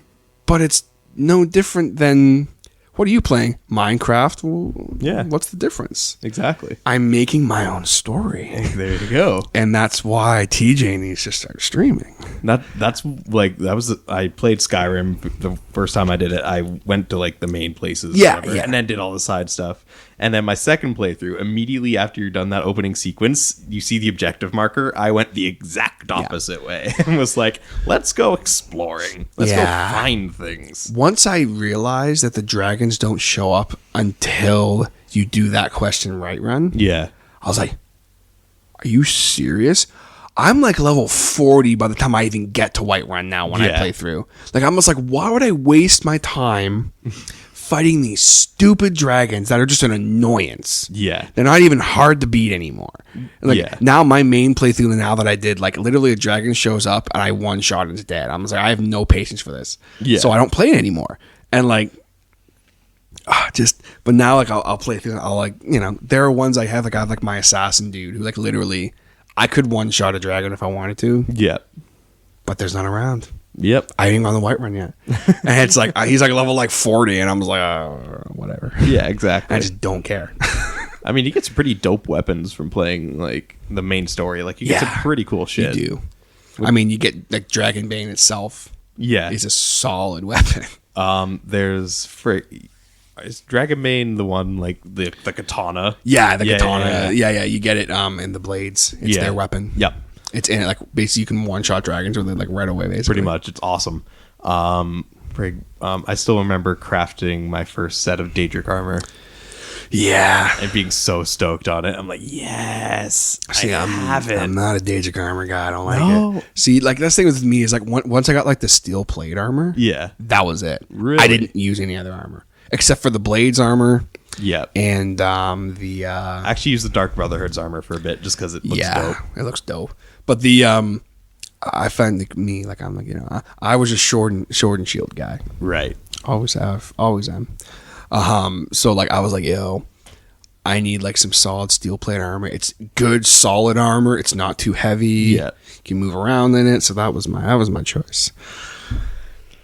but it's no different than, what are you playing? Minecraft? Well, yeah. What's the difference? Exactly. I'm making my own story. There you go. And that's why TJ needs to start streaming. That's like, I played Skyrim the first time I did it. I went to like the main places, and then did all the side stuff. And then my second playthrough, immediately after you're done that opening sequence, you see the objective marker. I went the exact opposite way and was like, let's go exploring. Let's go find things. Once I realized that the dragons don't show up until you do that question right run. Yeah. I was like, are you serious? I'm like level 40 by the time I even get to Whiterun now when I play through. Like, I'm just like, why would I waste my time fighting these stupid dragons that are just an annoyance? Yeah. They're not even hard to beat anymore. Like, now my main playthrough now that I did, like, literally a dragon shows up and I one shot and it's dead. I'm just like, I have no patience for this. Yeah. So I don't play it anymore. And like, but now like I'll play through. I'll like, there are ones I have like my assassin dude who like literally I could one shot a dragon if I wanted to. Yep. But there's none around. Yep. I ain't on the Whiterun yet. And it's like he's like level like 40 and I'm just like, whatever. Yeah, exactly. I just don't care. I mean, you get some pretty dope weapons from playing like the main story. Like you get some pretty cool shit. You do. I mean, you get like Dragonbane itself. Yeah, is a solid weapon. There's is Dragonbane the one like the katana? Yeah, the katana. Yeah. You get it. In the blades, it's their weapon. Yep. It's in it. Like basically, you can one shot dragons with it like right away. Basically, pretty much. It's awesome. I still remember crafting my first set of Daedric armor. Yeah, and being so stoked on it. I'm like, yes. See, I'm not a Daedric armor guy. I don't like it. See, like that's the thing with me is like once I got like the steel plate armor, that was it. Really? I didn't use any other armor except for the blades armor. Yeah, and I actually used the Dark Brotherhood's armor for a bit just because it looks dope. It looks dope. But I find like I'm like I was a sword and shield guy. Right. Always have. Always am. So like I was like, yo, I need like some solid steel plate armor. It's good, solid armor. It's not too heavy. Yeah, you can move around in it. So that was my choice.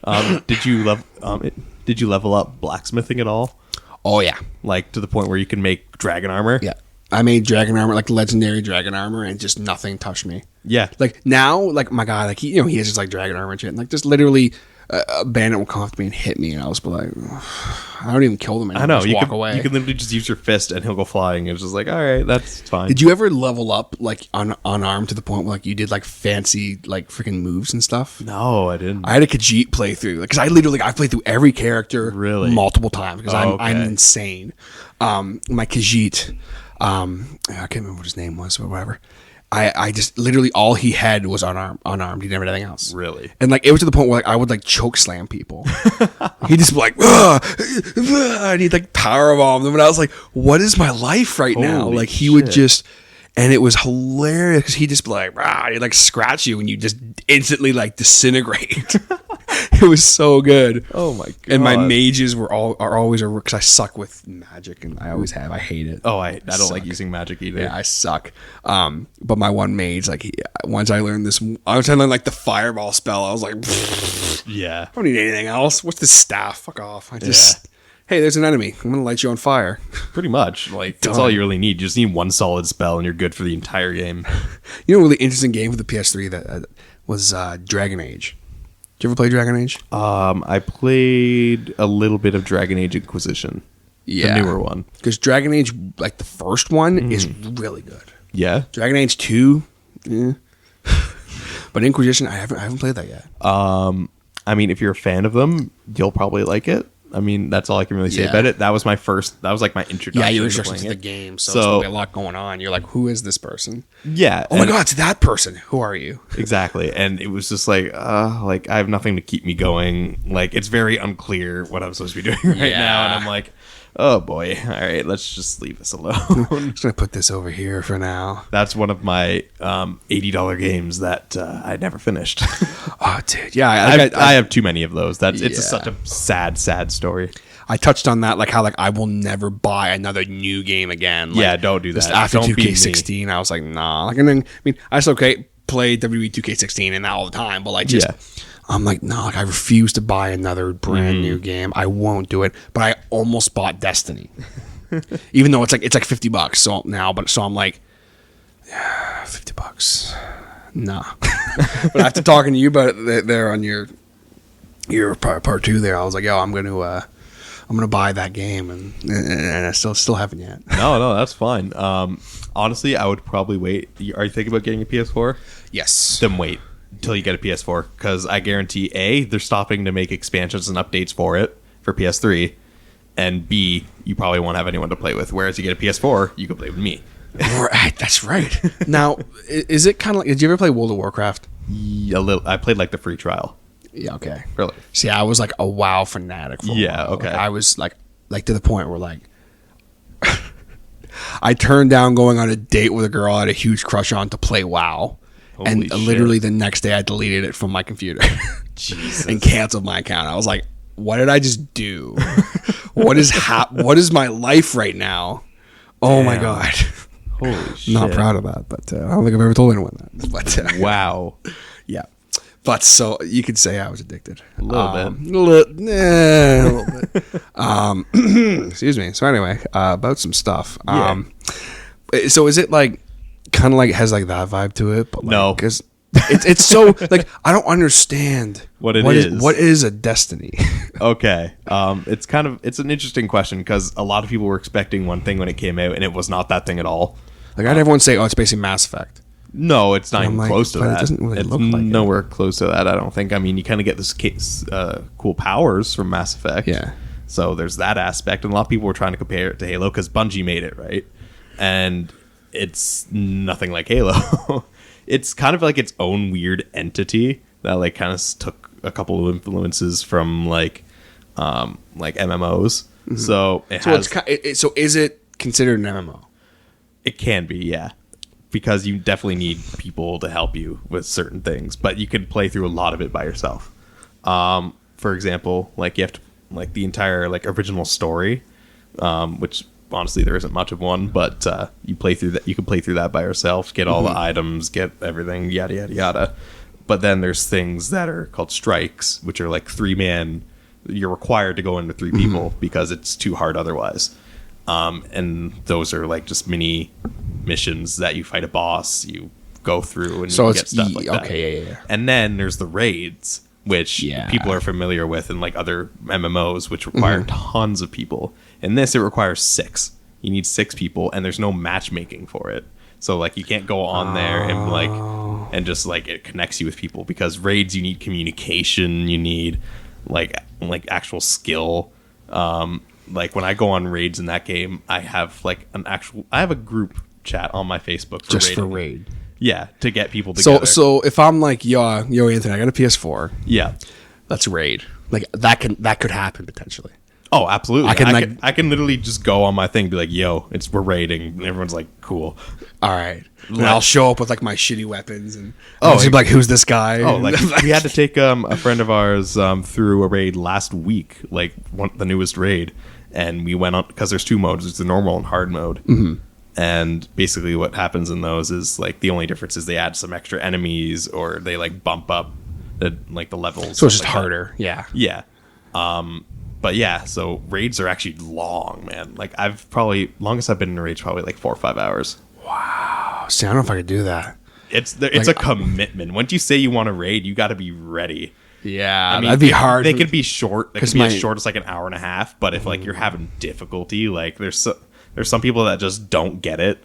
Did you level up blacksmithing at all? Oh yeah, like to the point where you can make dragon armor. Yeah, I made dragon armor, like legendary dragon armor, and just nothing touched me. Yeah, like now, like my god, like he has just like dragon armor and shit, and like just literally. A bandit will come up to me and hit me, and I'll just be like, I don't even kill them anymore. I know. Just walk away. You can literally just use your fist, and he'll go flying. It's just like, all right, that's fine. Did you ever level up like unarmed to the point where like you did like fancy like freaking moves and stuff? No, I didn't. I had a Khajiit playthrough because I played through every character multiple times because I'm insane. My Khajiit, I can't remember what his name was, but whatever. I just literally all he had was unarmed. He didn't have anything else. Really? And like it was to the point where like I would like choke slam people. He'd just be like, and he'd like power bomb them, and I was like, what is my life right now? Like he would just, and it was hilarious because he'd just be like, he'd like scratch you, and you just instantly like disintegrate. It was so good. Oh my god! And my mages are always because I suck with magic, and I always have. I hate it. Oh, I don't like using magic either. Yeah, I suck. But my one mage, like once I learned like the fireball spell, I was like, yeah, I don't need anything else. What's this staff? Fuck off. Hey, there's an enemy. I'm gonna light you on fire. Pretty much. Like that's all you really need. You just need one solid spell, and you're good for the entire game. You know, a really interesting game for the PS3 that was Dragon Age. Did you ever play Dragon Age? I played a little bit of Dragon Age Inquisition. Yeah. The newer one. Because Dragon Age, like the first one, is really good. Yeah. Dragon Age 2, but Inquisition, I haven't played that yet. I mean, if you're a fan of them, you'll probably like it. I mean, that's all I can really say about it. That was like my introduction. Yeah, you introduced to the game, so there's probably a lot going on. You're like, who is this person? Yeah. Oh my god, it's that person. Who are you? Exactly. And it was just like I have nothing to keep me going. Like, it's very unclear what I'm supposed to be doing right now. And I'm like, oh boy, all right, let's just leave this alone. I'm just going to put this over here for now. That's one of my $80 games that I never finished. Oh, dude. Yeah, I have too many of those. It's such a sad story. I touched on that, like how like I will never buy another new game again. Like, don't do that. Just after 2K16, I was like, nah. Like, and then, I mean, I still play WWE 2K16 and that all the time, but like just... I'm like, no, like I refuse to buy another brand new game. I won't do it. But I almost bought Destiny, even though it's like $50. So I'm like, yeah, $50. Nah. But after talking to you about it there on your part two there, I was like, yo, I'm gonna buy that game, and I still haven't yet. No, that's fine. Honestly, I would probably wait. Are you thinking about getting a PS4? Yes. Then wait until you get a PS4, because I guarantee A, they're stopping to make expansions and updates for it for PS3, and B, you probably won't have anyone to play with. Whereas you get a PS4, you can play with me. Right, that's right. Now, is it kind of like? Did you ever play World of Warcraft? Yeah, a little. I played like the free trial. Yeah. Okay. Really? See, I was like a WoW fanatic. For a while. Okay. Like, I was like to the point where like. I turned down going on a date with a girl I had a huge crush on to play WoW. Holy shit. Literally the next day I deleted it from my computer. Jesus. And canceled my account. I was like, what did I just do? What is my life right now? Oh my god. Holy shit. Not proud of that, but I don't think I've ever told anyone that. But wow. Yeah. But so you could say I was addicted. A little bit. A little bit. Excuse me. So anyway, about some stuff. Yeah. So is it like kind of like has like that vibe to it? But like, No. because it's so like I don't understand what it is. What is a Destiny? Okay. It's an interesting question because a lot of people were expecting one thing when it came out, and it was not that thing at all. Like I had everyone say, "Oh, it's basically Mass Effect." No, it's not even like, close to but that. it doesn't really it's look like nowhere close to that, I don't think. I mean, you kind of get this cool powers from Mass Effect. Yeah. So there's that aspect, and a lot of people were trying to compare it to Halo because Bungie made it, right? And it's nothing like Halo. It's kind of like its own weird entity that like kind of took a couple of influences from like MMOs. Mm-hmm. So so is it considered an MMO? It can be, yeah. Because you definitely need people to help you with certain things, but you can play through a lot of it by yourself. For example, like you have to like the entire like original story, which honestly there isn't much of one, but you play through that. You can play through that by yourself, get all the items, get everything, yada yada yada. But then there's things that are called strikes, which are like 3-man. You're required to go into 3 people because it's too hard otherwise. And those are like just mini missions that you fight a boss, you go through, and you get stuff like that. Okay, yeah. And then there's the raids, which people are familiar with in like other MMOs, which require tons of people. In this, it requires 6. You need 6 people, and there's no matchmaking for it. So like you can't go on there and like and just like it connects you with people, because raids you need communication, you need like actual skill. Like when I go on raids in that game, I have like I have a group chat on my Facebook for just raiding. for raid. Yeah, to get people together. So if I'm like, yo Anthony, I got a PS4. Yeah, let's raid. Like that could happen potentially. Oh, absolutely. I can literally just go on my thing and be like, yo, we're raiding. And everyone's like, cool. All right. And I'll show up with like my shitty weapons and be like, who's this guy? Oh, like we had to take a friend of ours through a raid last week, like the newest raid, and we went on because there's 2 modes. There's the normal and hard mode. Mm-hmm. And basically what happens in those is like the only difference is they add some extra enemies or they like bump up the levels. So it's just like harder. That. Yeah. But yeah, so raids are actually long, man. Like longest I've been in a raid is probably like 4 or 5 hours. Wow. See, I don't know if I could do that. It's a commitment. Once you say you want to raid, you got to be ready. Yeah, I mean, that'd be hard. They could be short. They could be as short as like an hour and a half. But if like you're having difficulty, like there's some people that just don't get it,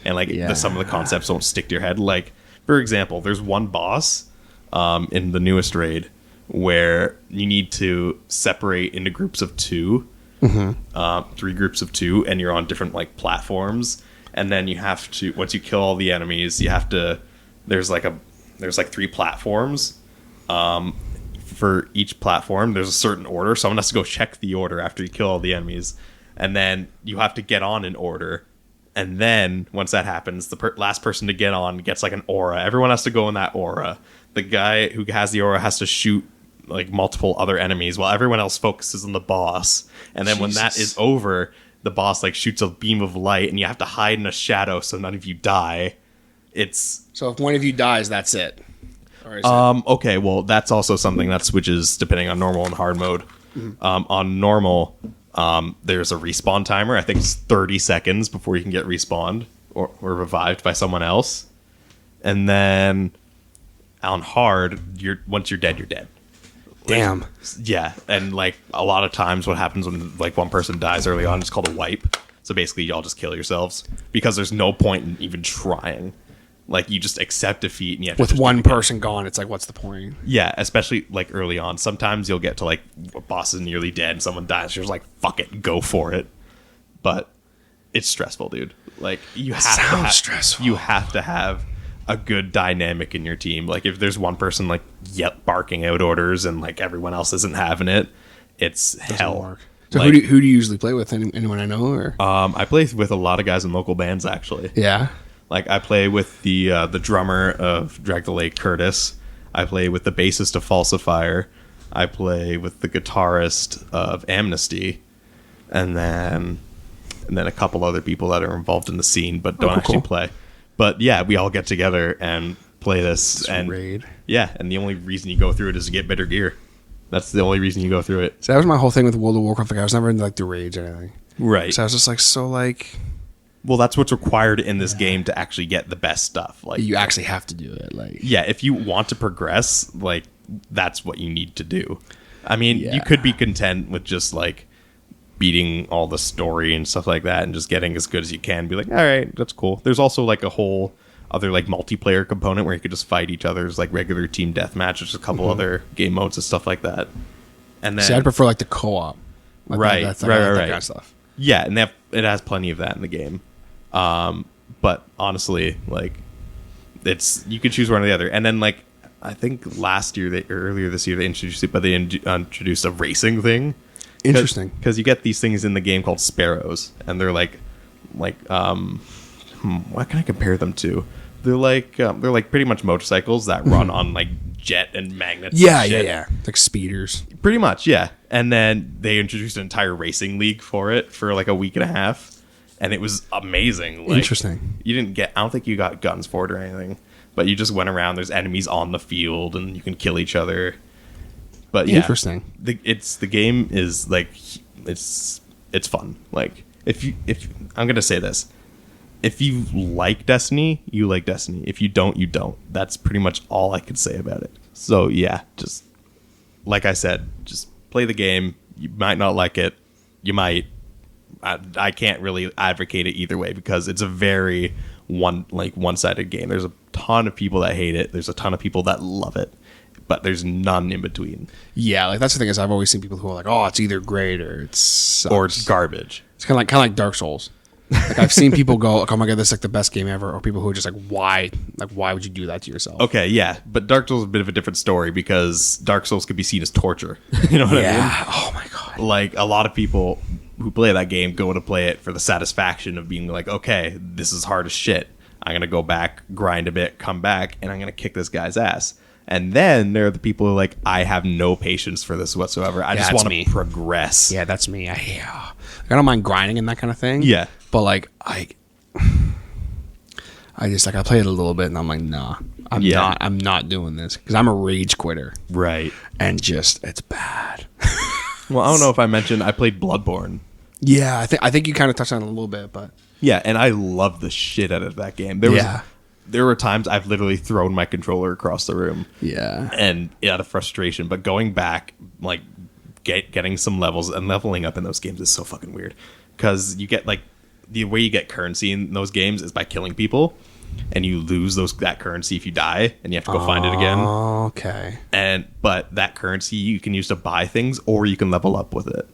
and like some of the concepts don't stick to your head. Like for example, there's one boss in the newest raid where you need to separate into groups of 2, 3 groups of 2, and you're on different like platforms. And then you have to, once you kill all the enemies, you have to. There's like 3 platforms. For each platform, there's a certain order. Someone has to go check the order after you kill all the enemies, and then you have to get on in order. And then once that happens, the last person to get on gets like an aura. Everyone has to go in that aura. The guy who has the aura has to shoot like multiple other enemies while everyone else focuses on the boss. And then when that is over, the boss like shoots a beam of light, and you have to hide in a shadow so none of you die. So if one of you dies, that's it. Okay, well that's also something that switches depending on normal and hard mode. On normal, there's a respawn timer. I think it's 30 seconds before you can get respawned or revived by someone else. And then on hard, once you're dead, you're dead. Damn. Yeah, and like a lot of times what happens when like one person dies early on, it's called a wipe. So basically y'all just kill yourselves because there's no point in even trying. Like you just accept defeat, and you have to with one person gone. It's like, what's the point? Yeah, especially like early on. Sometimes you'll get to like a boss is nearly dead, and someone dies. You're just like, fuck it, go for it. But it's stressful, dude. Like you have to have a good dynamic in your team. Like if there's one person like barking out orders and like everyone else isn't having it, it's hell. Work. So like, who do you usually play with? Anyone I know? Or I play with a lot of guys in local bands actually. Yeah. Like I play with the drummer of Drag the Lake, Curtis. I play with the bassist of Falsifier. I play with the guitarist of Amnesty, and then a couple other people that are involved in the scene but don't actually play. But yeah, we all get together and play this. And raid. Yeah, and the only reason you go through it is to get better gear. That's the only reason you go through it. So that was my whole thing with World of Warcraft. Like, I was never into like the raids or anything. Right. So I was just like, well, that's what's required in this game to actually get the best stuff. Like, you actually have to do it. Like, yeah, if you want to progress, like, that's what you need to do. I mean, you could be content with just like beating all the story and stuff like that and just getting as good as you can. Be like, all right, that's cool. There's also like a whole other like multiplayer component where you could just fight each other's like regular team deathmatch. There's a couple other game modes and stuff like that. And then, I'd prefer like the co-op. Like, right, that kind of stuff. Yeah, and it has plenty of that in the game. But honestly, like, you could choose one or the other. And then like, I think earlier this year they introduced it, but they introduced a racing thing. Interesting, because you get these things in the game called sparrows, and they're like, what can I compare them to? They're like pretty much motorcycles that run on like jet and magnets. Yeah. Like speeders. Pretty much, yeah. And then they introduced an entire racing league for it for like a week and a half, and it was amazing. Like, interesting. I don't think you got guns for it or anything, but you just went around. There's enemies on the field, and you can kill each other. But yeah, interesting. The game is like it's fun. Like if I'm gonna say this. If you like Destiny, you like Destiny. If you don't, you don't. That's pretty much all I could say about it. So yeah, just like I said, just play the game. You might not like it. You might. I can't really advocate it either way because it's a very one-sided game. There's a ton of people that hate it. There's a ton of people that love it, but there's none in between. Yeah, like that's the thing is I've always seen people who are like, oh, it's either great or it's garbage. It's kind of like Dark Souls. Like I've seen people go like, oh my god, this is like the best game ever, or people who are just like, why would you do that to yourself? Okay, yeah, but Dark Souls is a bit of a different story because Dark Souls could be seen as torture. You know what I mean? Yeah. Oh my god. Like a lot of people who play that game go to play it for the satisfaction of being like, okay, this is hard as shit. I'm gonna go back, grind a bit, come back, and I'm gonna kick this guy's ass. And then there are the people who are like, I have no patience for this whatsoever. I just want to progress. Yeah, that's me. I don't mind grinding and that kind of thing. Yeah. But like I play it a little bit and I'm like, nah, I'm not doing this because I'm a rage quitter. Right. And just it's bad. Well, I don't know if I mentioned I played Bloodborne. Yeah, I think you kind of touched on it a little bit, but yeah, and I love the shit out of that game. There were times I've literally thrown my controller across the room. Yeah. And out of frustration. But going back, like, getting some levels and leveling up in those games is so fucking weird. Because you get, like, the way you get currency in those games is by killing people. And you lose that currency if you die. And you have to go find it again. Okay. But that currency you can use to buy things or you can level up with it.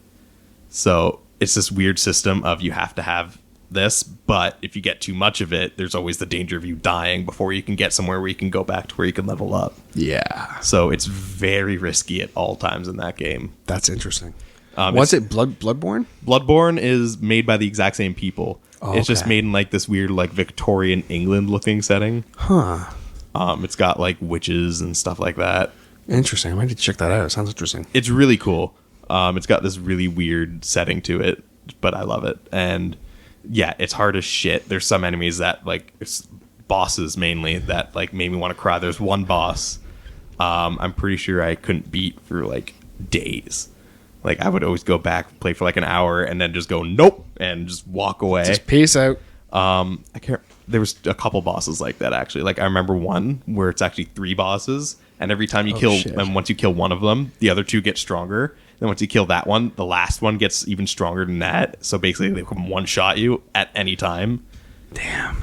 So it's this weird system of you have to have this, but if you get too much of it, there's always the danger of you dying before you can get somewhere where you can go back to where you can level up. Yeah. So it's very risky at all times in that game. That's interesting. What's it? Bloodborne? Bloodborne is made by the exact same people. Oh, it's just made in like this weird like Victorian England looking setting. Huh. It's got like witches and stuff like that. Interesting. I might need to check that out. It sounds interesting. It's really cool. It's got this really weird setting to it, but I love it. And yeah, it's hard as shit. There's some enemies that like it's bosses mainly that like made me want to cry. There's one boss I'm pretty sure I couldn't beat for like days. Like I would always go back, play for like an hour, and then just go nope and just walk away. Just peace out. I can't. There was a couple bosses like that actually. Like I remember one where it's actually 3 bosses, and every time you and once you kill one of them, the other 2 get stronger. Then once you kill that one, the last one gets even stronger than that. So basically, they can one-shot you at any time. Damn.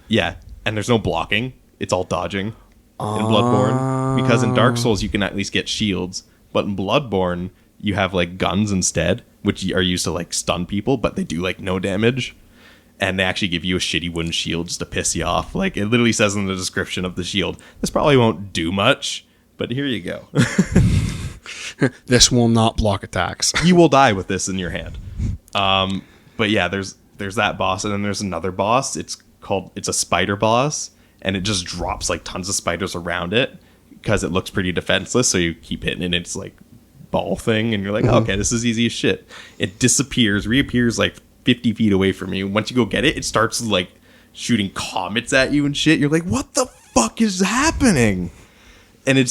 Yeah, and there's no blocking. It's all dodging in Bloodborne. Because in Dark Souls, you can at least get shields. But in Bloodborne, you have like guns instead, which are used to like stun people, but they do like no damage. And they actually give you a shitty wooden shield just to piss you off. Like it literally says in the description of the shield, this probably won't do much, but here you go. This will not block attacks. You will die with this in your hand. But yeah, there's that boss, and then there's another boss. It's a spider boss, and it just drops like tons of spiders around it because it looks pretty defenseless. So you keep hitting it, and it's like ball thing, and you're like, okay, this is easy as shit. It reappears like 50 feet away from you. Once you go get it, it starts like shooting comets at you and shit. You're like, what the fuck is happening? And it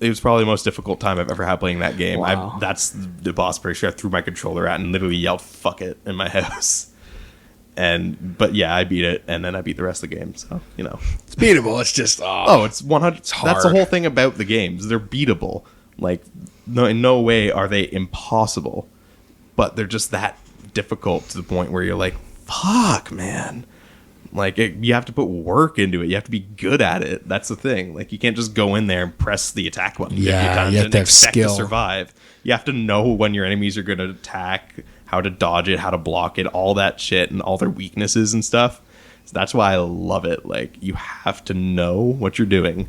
was probably the most difficult time I've ever had playing that game. Wow. That's the boss pressure I threw my controller at and literally yelled "fuck it" in my house. But yeah, I beat it, and then I beat the rest of the game. So it's beatable. It's just it's 100. It's that's the whole thing about the games. They're beatable. Like in no way are they impossible, but they're just that difficult to the point where you're like, fuck, man. Like you have to put work into it. You have to be good at it. That's the thing. Like you can't just go in there and press the attack button 50 times you have and to have expect skill to survive. You have to know when your enemies are going to attack, how to dodge it, how to block it, all that shit, and all their weaknesses and stuff. So that's why I love it. Like you have to know what you're doing,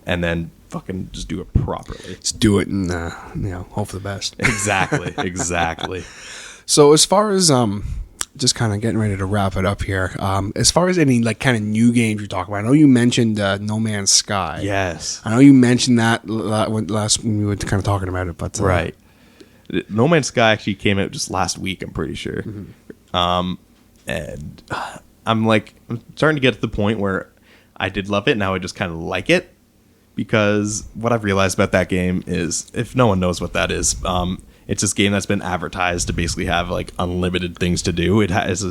and then fucking just do it properly. Just do it and hope for the best. Exactly. So as far as just kind of getting ready to wrap it up here, as far as any like kind of new games you talk about, I know you mentioned No Man's Sky. Yes. I know you mentioned that last when we were kind of talking about it, but right. No Man's Sky actually came out just last week, I'm pretty sure. Mm-hmm. And I'm starting to get to the point where I did love it, now I just kind of like it, because what I've realized about that game is, if no one knows what that is, it's this game that's been advertised to basically have like unlimited things to do. It has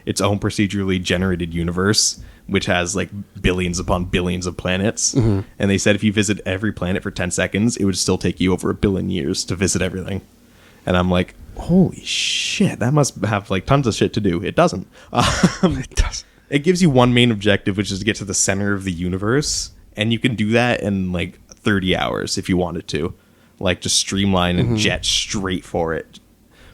its own procedurally generated universe, which has like billions upon billions of planets. Mm-hmm. And they said if you visit every planet for 10 seconds, it would still take you over 1 billion years to visit everything. And I'm like, holy shit, that must have like tons of shit to do. It doesn't. It does. It gives you one main objective, which is to get to the center of the universe. And you can do that in like 30 hours if you wanted to. Like just streamline and jet straight for it.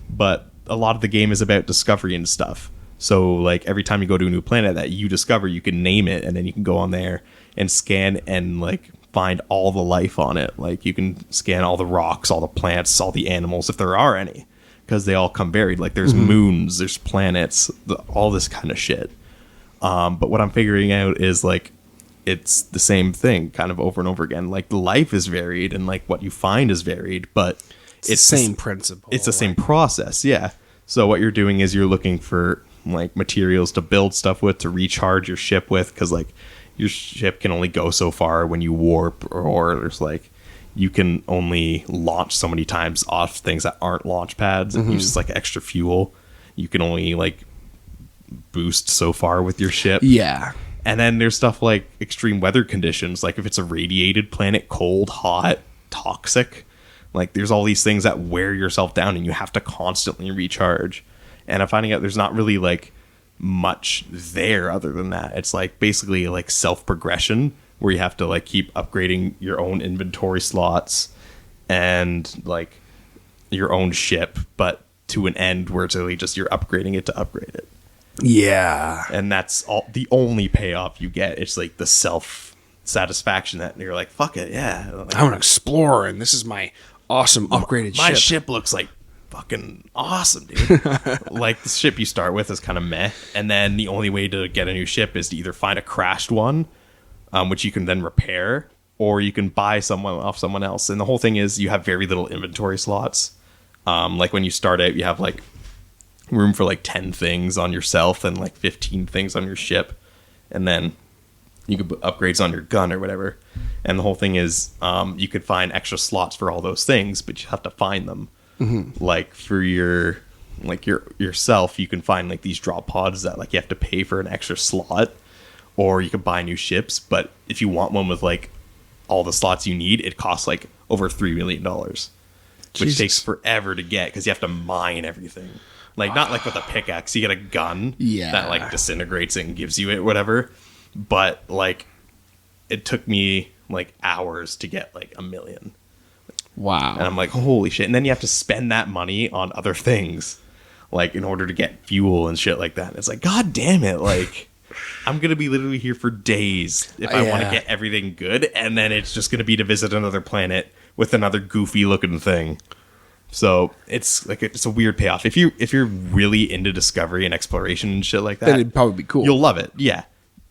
But a lot of the game is about discovery and stuff. So like every time you go to a new planet that you discover, you can name it, and then you can go on there and scan and like find all the life on it. Like you can scan all the rocks, all the plants, all the animals, if there are any, because they all come buried. Like there's moons, there's planets, all this kind of shit. But what I'm figuring out is like it's the same thing kind of over and over again. Like the life is varied and like what you find is varied, but it's the same principle. It's the same process. Yeah. So what you're doing is you're looking for like materials to build stuff with, to recharge your ship with, because like your ship can only go so far when you warp, or there's like you can only launch so many times off things that aren't launch pads and uses like extra fuel. You can only like boost so far with your ship. Yeah. And then there's stuff like extreme weather conditions, like if it's a radiated planet, cold, hot, toxic, like there's all these things that wear yourself down and you have to constantly recharge. And I'm finding out there's not really like much there other than that. It's like basically like self-progression where you have to like keep upgrading your own inventory slots and like your own ship, but to an end where it's really just you're upgrading it to upgrade it. Yeah. And that's all the only payoff you get. It's like the self satisfaction that you're like, fuck it, yeah. Like, I'm an explorer and this is my awesome upgraded ship. My ship looks like fucking awesome, dude. Like the ship you start with is kind of meh, and then the only way to get a new ship is to either find a crashed one, which you can then repair, or you can buy someone off someone else. And the whole thing is you have very little inventory slots. Like when you start out, you have like room for like 10 things on yourself and like 15 things on your ship, and then you could put upgrades on your gun or whatever. And the whole thing is you could find extra slots for all those things, but you have to find them. Mm-hmm. Like for yourself, you can find like these drop pods that like you have to pay for an extra slot, or you can buy new ships. But if you want one with like all the slots you need, it costs like over $3 million, which takes forever to get because you have to mine everything. Like not like with a pickaxe, you get a gun that like disintegrates it and gives you it, whatever. But like it took me like hours to get like 1 million. Wow. And I'm like, holy shit. And then you have to spend that money on other things, like in order to get fuel and shit like that. And it's like, God damn it. Like, I'm going to be literally here for days if I want to get everything good. And then it's just going to be to visit another planet with another goofy looking thing. So it's like, it's a weird payoff. If you're really into discovery and exploration and shit like that, then it'd probably be cool. You'll love it. Yeah.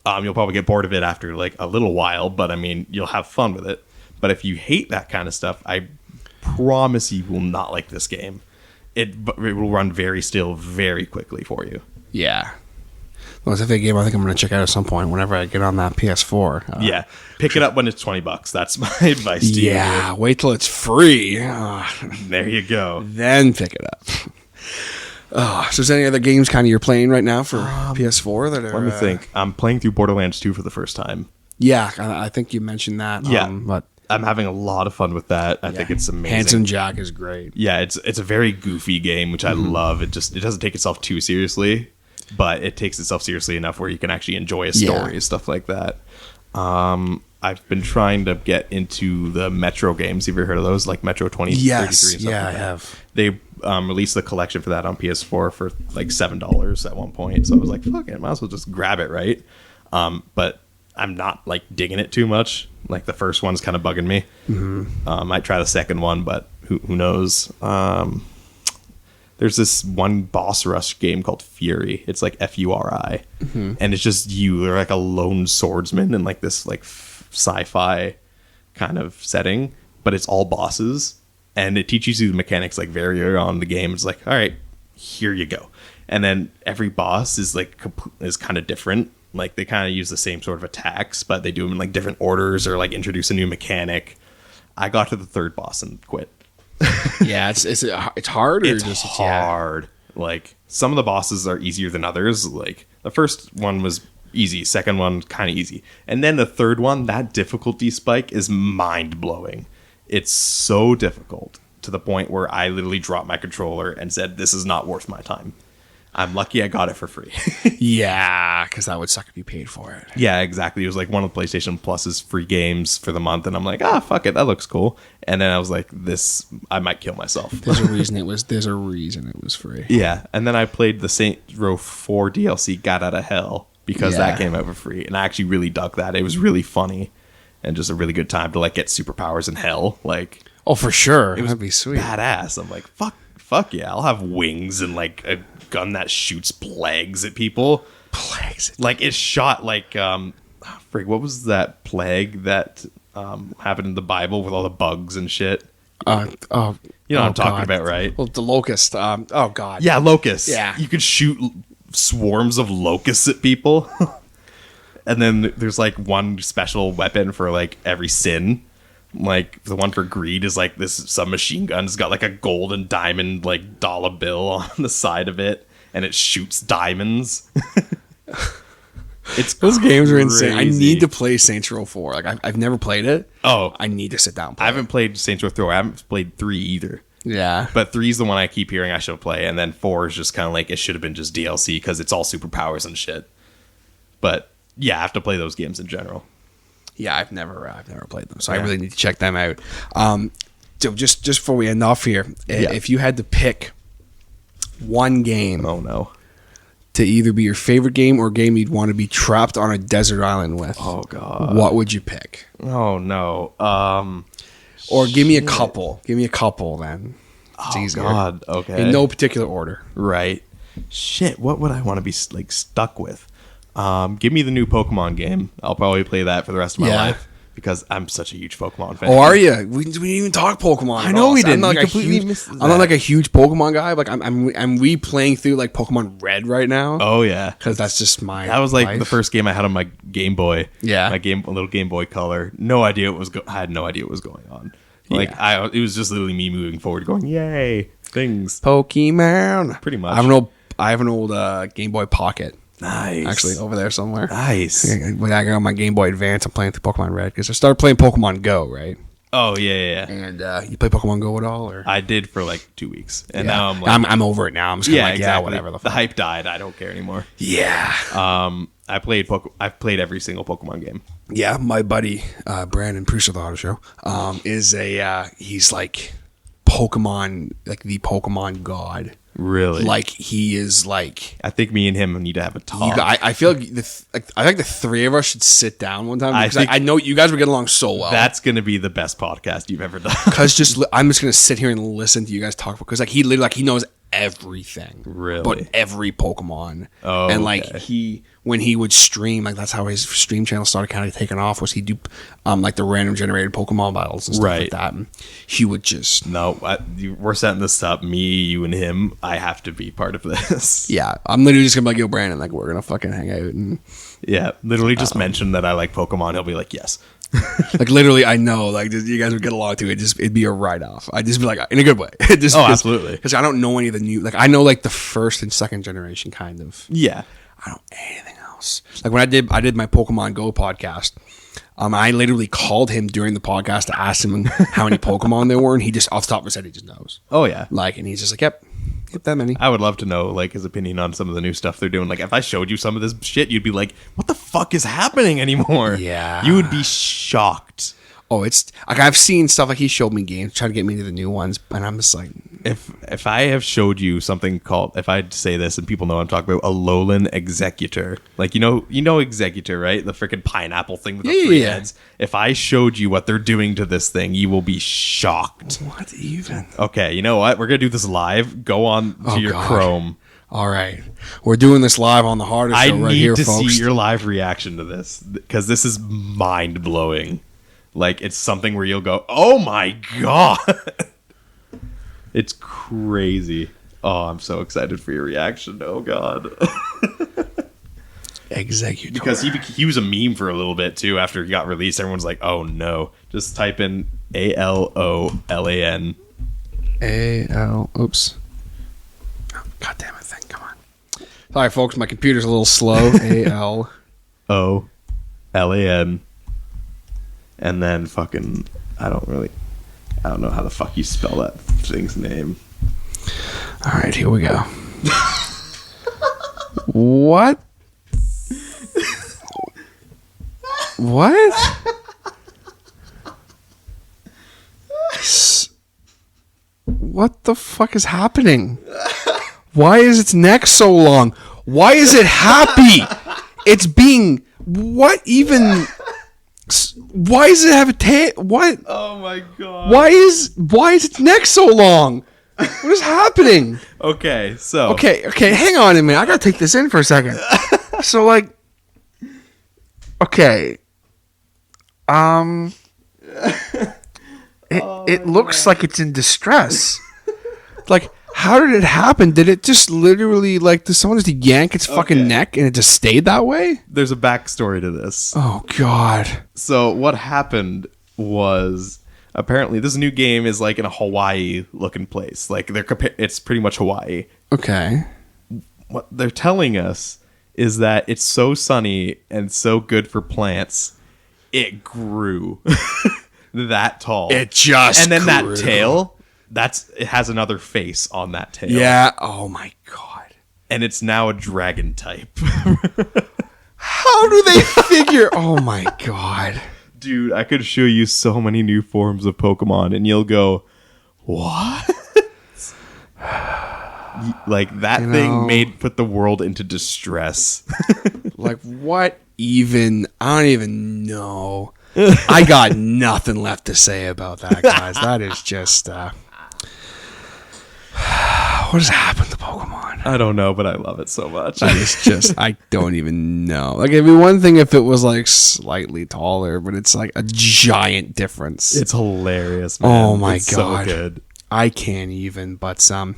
You'll probably get bored of it after like a little while, but I mean, you'll have fun with it. But if you hate that kind of stuff, I promise you will not like this game. It will run very still very quickly for you. Yeah. Well, it's definitely a game I think I'm going to check out at some point whenever I get on that PS4. Yeah, pick it up when it's $20. That's my advice to you. Yeah, wait till it's free. There you go. Then pick it up. So is there any other games kind of you're playing right now for PS4 that are... Let me think. I'm playing through Borderlands 2 for the first time. Yeah, I think you mentioned that. Yeah, but I'm having a lot of fun with that. I think it's amazing. Handsome Jack is great. Yeah, it's a very goofy game, which I love. It doesn't take itself too seriously, but it takes itself seriously enough where you can actually enjoy a story and stuff like that. I've been trying to get into the Metro games. Have you ever heard of those? Like Metro 2033 and stuff like that. I have. They released the collection for that on PS4 for like $7 at one point. So I was like, fuck it, might as well just grab it, right? But I'm not like digging it too much. Like the first one's kind of bugging me. I might try the second one, but who knows? There's this one boss rush game called Fury. It's like Furi, and it's just you're like a lone swordsman in like this like sci-fi kind of setting, but it's all bosses, and it teaches you the mechanics like very early on in the game. It's like, all right, here you go, and then every boss is like is kind of different. Like they kind of use the same sort of attacks, but they do them in like different orders or like introduce a new mechanic. I got to the third boss and quit. Yeah, it's hard. Or it's hard. Like some of the bosses are easier than others. Like the first one was easy, second one kind of easy, and then the third one, that difficulty spike is mind blowing. It's so difficult to the point where I literally dropped my controller and said, "This is not worth my time." I'm lucky I got it for free. Yeah, because that would suck if you paid for it. Yeah, exactly. It was like one of the PlayStation Plus's free games for the month, and I'm like, fuck it, that looks cool. And then I was like, I might kill myself. There's a reason it was free. Yeah, and then I played the Saints Row 4 DLC, Got Out of Hell, because that came out for free, and I actually really dug that. It was really funny, and just a really good time to like get superpowers in hell. Like, oh, for sure, it was that'd be sweet, badass. I'm like, fuck yeah, I'll have wings and like a gun that shoots plagues at people. Like it shot like what was that plague that happened in the Bible with all the bugs and shit? You know what I'm talking about, right? Well, the locust. Oh god. Yeah, locusts. Yeah, you could shoot swarms of locusts at people, and then there's like one special weapon for like every sin. Like the one for greed is like this submachine gun. It's got like a gold and diamond like dollar bill on the side of it, and it shoots diamonds. Those games are insane. I need to play Saints Row 4. Like I've never played it. Oh, I need to sit down and play I haven't played Saints Row 4. I haven't played 3 either. Yeah, but 3 is the one I keep hearing I should play, and then 4 is just kind of like it should have been just DLC because it's all superpowers and shit. But yeah, I have to play those games in general. Yeah, I've never played them, so I really need to check them out. So just before we end off here, if you had to pick one game, to either be your favorite game or game you'd want to be trapped on a desert island with, what would you pick? Oh no, or give me a couple. Give me a couple, then. It's easier. God, okay. In no particular order. Right. Shit, what would I want to be like stuck with? Give me the new Pokemon game. I'll probably play that for the rest of my life because I'm such a huge Pokemon fan. Oh, are you? We didn't even talk Pokemon. I know we didn't. I'm not like a huge Pokemon guy. Like I'm replaying through like Pokemon Red right now. Oh yeah, because that's just my. That was like the first game I had on my Game Boy. Yeah, my little Game Boy Color. No idea what was. I had no idea what was going on. Like it was just literally me moving forward, going yay things. Pokemon. Pretty much. I have an old Game Boy Pocket. Nice. Actually, over there somewhere. Nice. When I got on my Game Boy Advance, I'm playing through Pokemon Red because I started playing Pokemon Go, right? Oh yeah. And you play Pokemon Go at all? Or I did for like 2 weeks, and now I'm like, I'm over it now. I'm just kind of like, exactly. whatever. The hype died. I don't care anymore. Yeah. I've played every single Pokemon game. Yeah, my buddy Brandon, producer of the Auto Show, is he's like Pokemon, like the Pokemon god. Really? Like he is like. I think me and him need to have a talk. I feel like I think the three of us should sit down one time because I know you guys would get along so well. That's going to be the best podcast you've ever done. Because I'm just gonna sit here and listen to you guys talk because like he literally like he knows everything. Really? But every Pokemon. Oh, and like okay. when he would stream, like that's how his stream channel started kind of taking off, was he'd do like the random generated Pokemon battles and stuff like that. And he would just we're setting this up. Me, you, and him. I have to be part of this. Yeah, I'm literally just gonna be like, yo, Brandon, like we're gonna fucking hang out and literally just mention that I like Pokemon. He'll be like, yes. like literally, I know, like you guys would get along to it. It'd be a write off. I'd just be like, in a good way. Absolutely. Because I don't know any of the new. Like I know like the first and second generation kind of. Yeah. I don't know anything else. Like when I did my Pokemon Go podcast. I literally called him during the podcast to ask him how many Pokemon there were, and he just off the top of his head he just knows. Oh yeah. Like, and he's just like, yep, that many. I would love to know like his opinion on some of the new stuff they're doing. Like if I showed you some of this shit, you'd be like, what the fuck is happening anymore? Yeah. You would be shocked. Oh, it's like I've seen stuff like he showed me games, trying to get me into the new ones, and I'm just like, if I have showed you something called, if I say this and people know I'm talking about, a Alolan Executor, like you know Executor, right? The freaking pineapple thing with the three heads. If I showed you what they're doing to this thing, you will be shocked. What even? Okay, you know what? We're gonna do this live. Go on to your Chrome. All right, we're doing this live on the Harder Show right here, folks. I need to see your live reaction to this because this is mind blowing. Like, it's something where you'll go, oh my God. It's crazy. Oh, I'm so excited for your reaction. Oh, God. Executor. Because he was a meme for a little bit, too, after he got released. Everyone's like, oh, no. Just type in ALOLAN. Oops. Oh, God damn it, thing. Come on. Sorry, folks. My computer's a little slow. ALOLAN. And then fucking, I don't know how the fuck you spell that thing's name. All right, here we go. What? What? What the fuck is happening? Why is its neck so long? Why is it happy? It's being, what even... Why does it have a tail? What? Oh my God! Why is its neck so long? What is happening? Okay, so okay, hang on a minute. I gotta take this in for a second. So like, okay, it looks like it's in distress. Like, how did it happen? Did it just literally, like, did someone just yank its fucking neck and it just stayed that way? There's a backstory to this. Oh, God. So what happened was, apparently this new game is like in a Hawaii-looking place. Like, it's pretty much Hawaii. Okay. What they're telling us is that it's so sunny and so good for plants, it grew that tall. It just And then grew. that tail... it has another face on that tail. Yeah. Oh my God. And it's now a dragon type. How do they figure? Oh my God. Dude, I could show you so many new forms of Pokemon and you'll go, what? Like that thing put the world into distress. Like what even? I don't even know. I got nothing left to say about that, guys. That is just... what has happened to Pokemon? I don't know, but I love it so much. That is just... I don't even know. Like, it'd be one thing if it was, like, slightly taller, but it's, like, a giant difference. It's hilarious, man. Oh, my it's God. So good. I can't even, but... So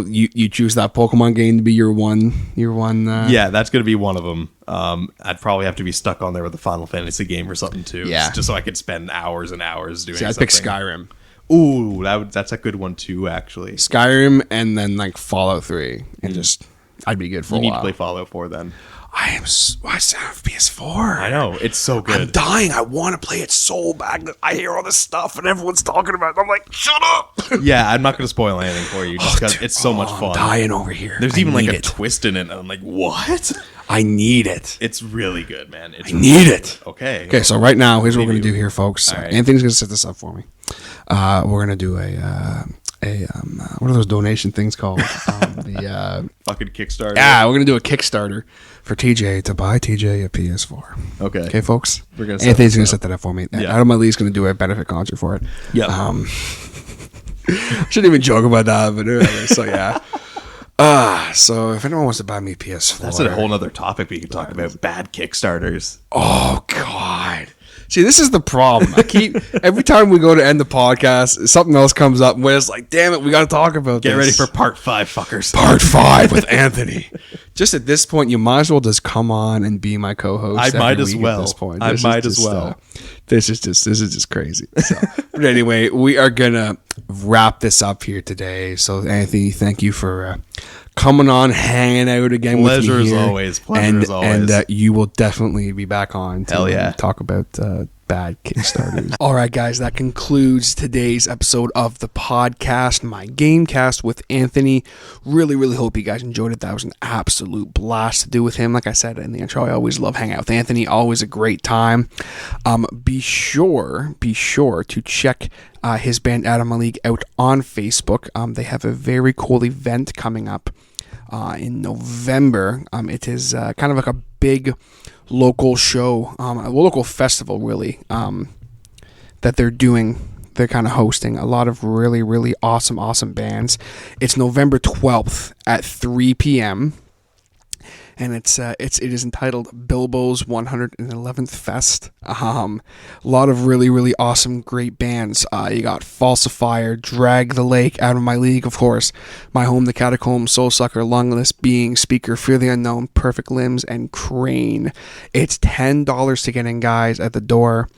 you choose that Pokemon game to be your one... Yeah, that's going to be one of them. I'd probably have to be stuck on there with a Final Fantasy game or something, too. Yeah. Just so I could spend hours and hours doing I'd something. pick Skyrim. Ooh, that's a good one too, actually. Skyrim and then like Fallout 3, and just I'd be good for a while. You need to play Fallout 4 then. I have PS4. I know, it's so good. I'm dying. I want to play it so bad. I hear all this stuff and everyone's talking about it. I'm like, shut up. Yeah, I'm not going to spoil anything for you just because it's so much fun. I'm dying over here. There's even like a twist in it. And I'm like, what? I need it. It's really good, man. I need it. Okay. Okay, so right now, here's what we're going to do here, folks. All right. Anthony's going to set this up for me. We're going to do what are those donation things called? Fucking Kickstarter. Yeah, we're going to do a Kickstarter for TJ to buy TJ a PS4. Okay. Okay, folks? Anthony's going to set that up for me. Yeah. Adam Lee's going to do a benefit concert for it. Yeah. Shouldn't even joke about that, but so yeah. So if anyone wants to buy me PS4, that's a whole other topic we could talk about. Bad Kickstarters. Oh God. See, this is the problem. Every time we go to end the podcast, something else comes up, and we're just like, damn it, we got to talk about this. Get ready for part 5, fuckers. Part 5 with Anthony. Just at this point, you might as well just come on and be my co-host. I might as well. At this point. I might as well. This is just crazy. So, but anyway, we are gonna wrap this up here today. So, Anthony, thank you for coming on, hanging out again with me here. Pleasure as always. And you will definitely be back on to talk about bad Kickstarters. All right, guys, that concludes today's episode of the podcast, my GameCast with Anthony. Really, really hope you guys enjoyed it. That was an absolute blast to do with him. Like I said in the intro, I always love hanging out with Anthony. Always a great time. Be sure to check his band Out of My League out on Facebook. They have a very cool event coming up in November. It is kind of like a big local show, a local festival really, that they're doing. They're kind of hosting a lot of really, really awesome bands. It's November 12th at 3 p.m. and it is entitled Bilbo's 111th Fest. A lot of really, really awesome, great bands. You got Falsifier, Drag the Lake, Out of My League, of course, My Home, The Catacombs, Soul Sucker, Lungless, Being, Speaker, Fear the Unknown, Perfect Limbs, and Crane. It's $10 to get in, guys, at the door.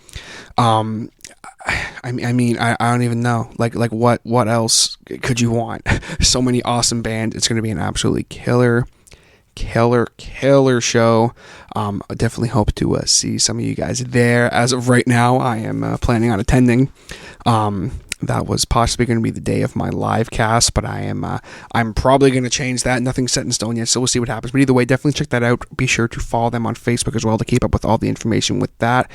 I mean, I don't even know. Like what else could you want? So many awesome bands. It's going to be an absolutely killer show. I definitely hope to see some of you guys there. As of right now, I am planning on attending. That was possibly going to be the day of my live cast, but I'm probably going to change that. Nothing's set in stone yet, so we'll see what happens. But either way, definitely check that out. Be sure to follow them on Facebook as well to keep up with all the information with that.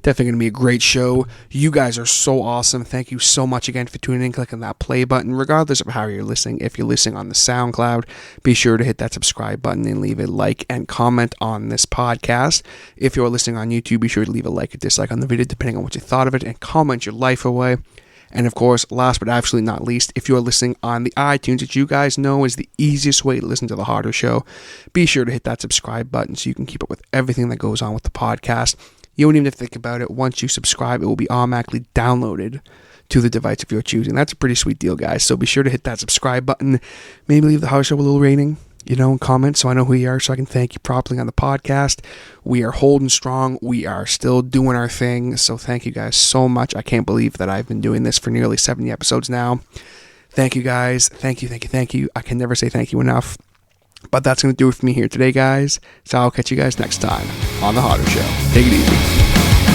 Definitely going to be a great show. You guys are so awesome. Thank you so much again for tuning in, clicking that play button, regardless of how you're listening. If you're listening on the SoundCloud, be sure to hit that subscribe button and leave a like and comment on this podcast. If you're listening on YouTube, be sure to leave a like or dislike on the video, depending on what you thought of it, and comment your life away. And of course, last but absolutely not least, if you're listening on the iTunes, which you guys know is the easiest way to listen to The Harder Show, be sure to hit that subscribe button so you can keep up with everything that goes on with the podcast. You don't even have to think about it. Once you subscribe, it will be automatically downloaded to the device of your choosing. That's a pretty sweet deal, guys. So be sure to hit that subscribe button. Maybe leave The Harder Show a little rating, and comment so I know who you are, so I can thank you properly on the podcast. We are holding strong. We are still doing our thing. So thank you guys so much. I can't believe that I've been doing this for nearly 70 episodes now. Thank you, guys. Thank you. I can never say thank you enough. But that's going to do it for me here today, guys. So I'll catch you guys next time on The Harder Show. Take it easy.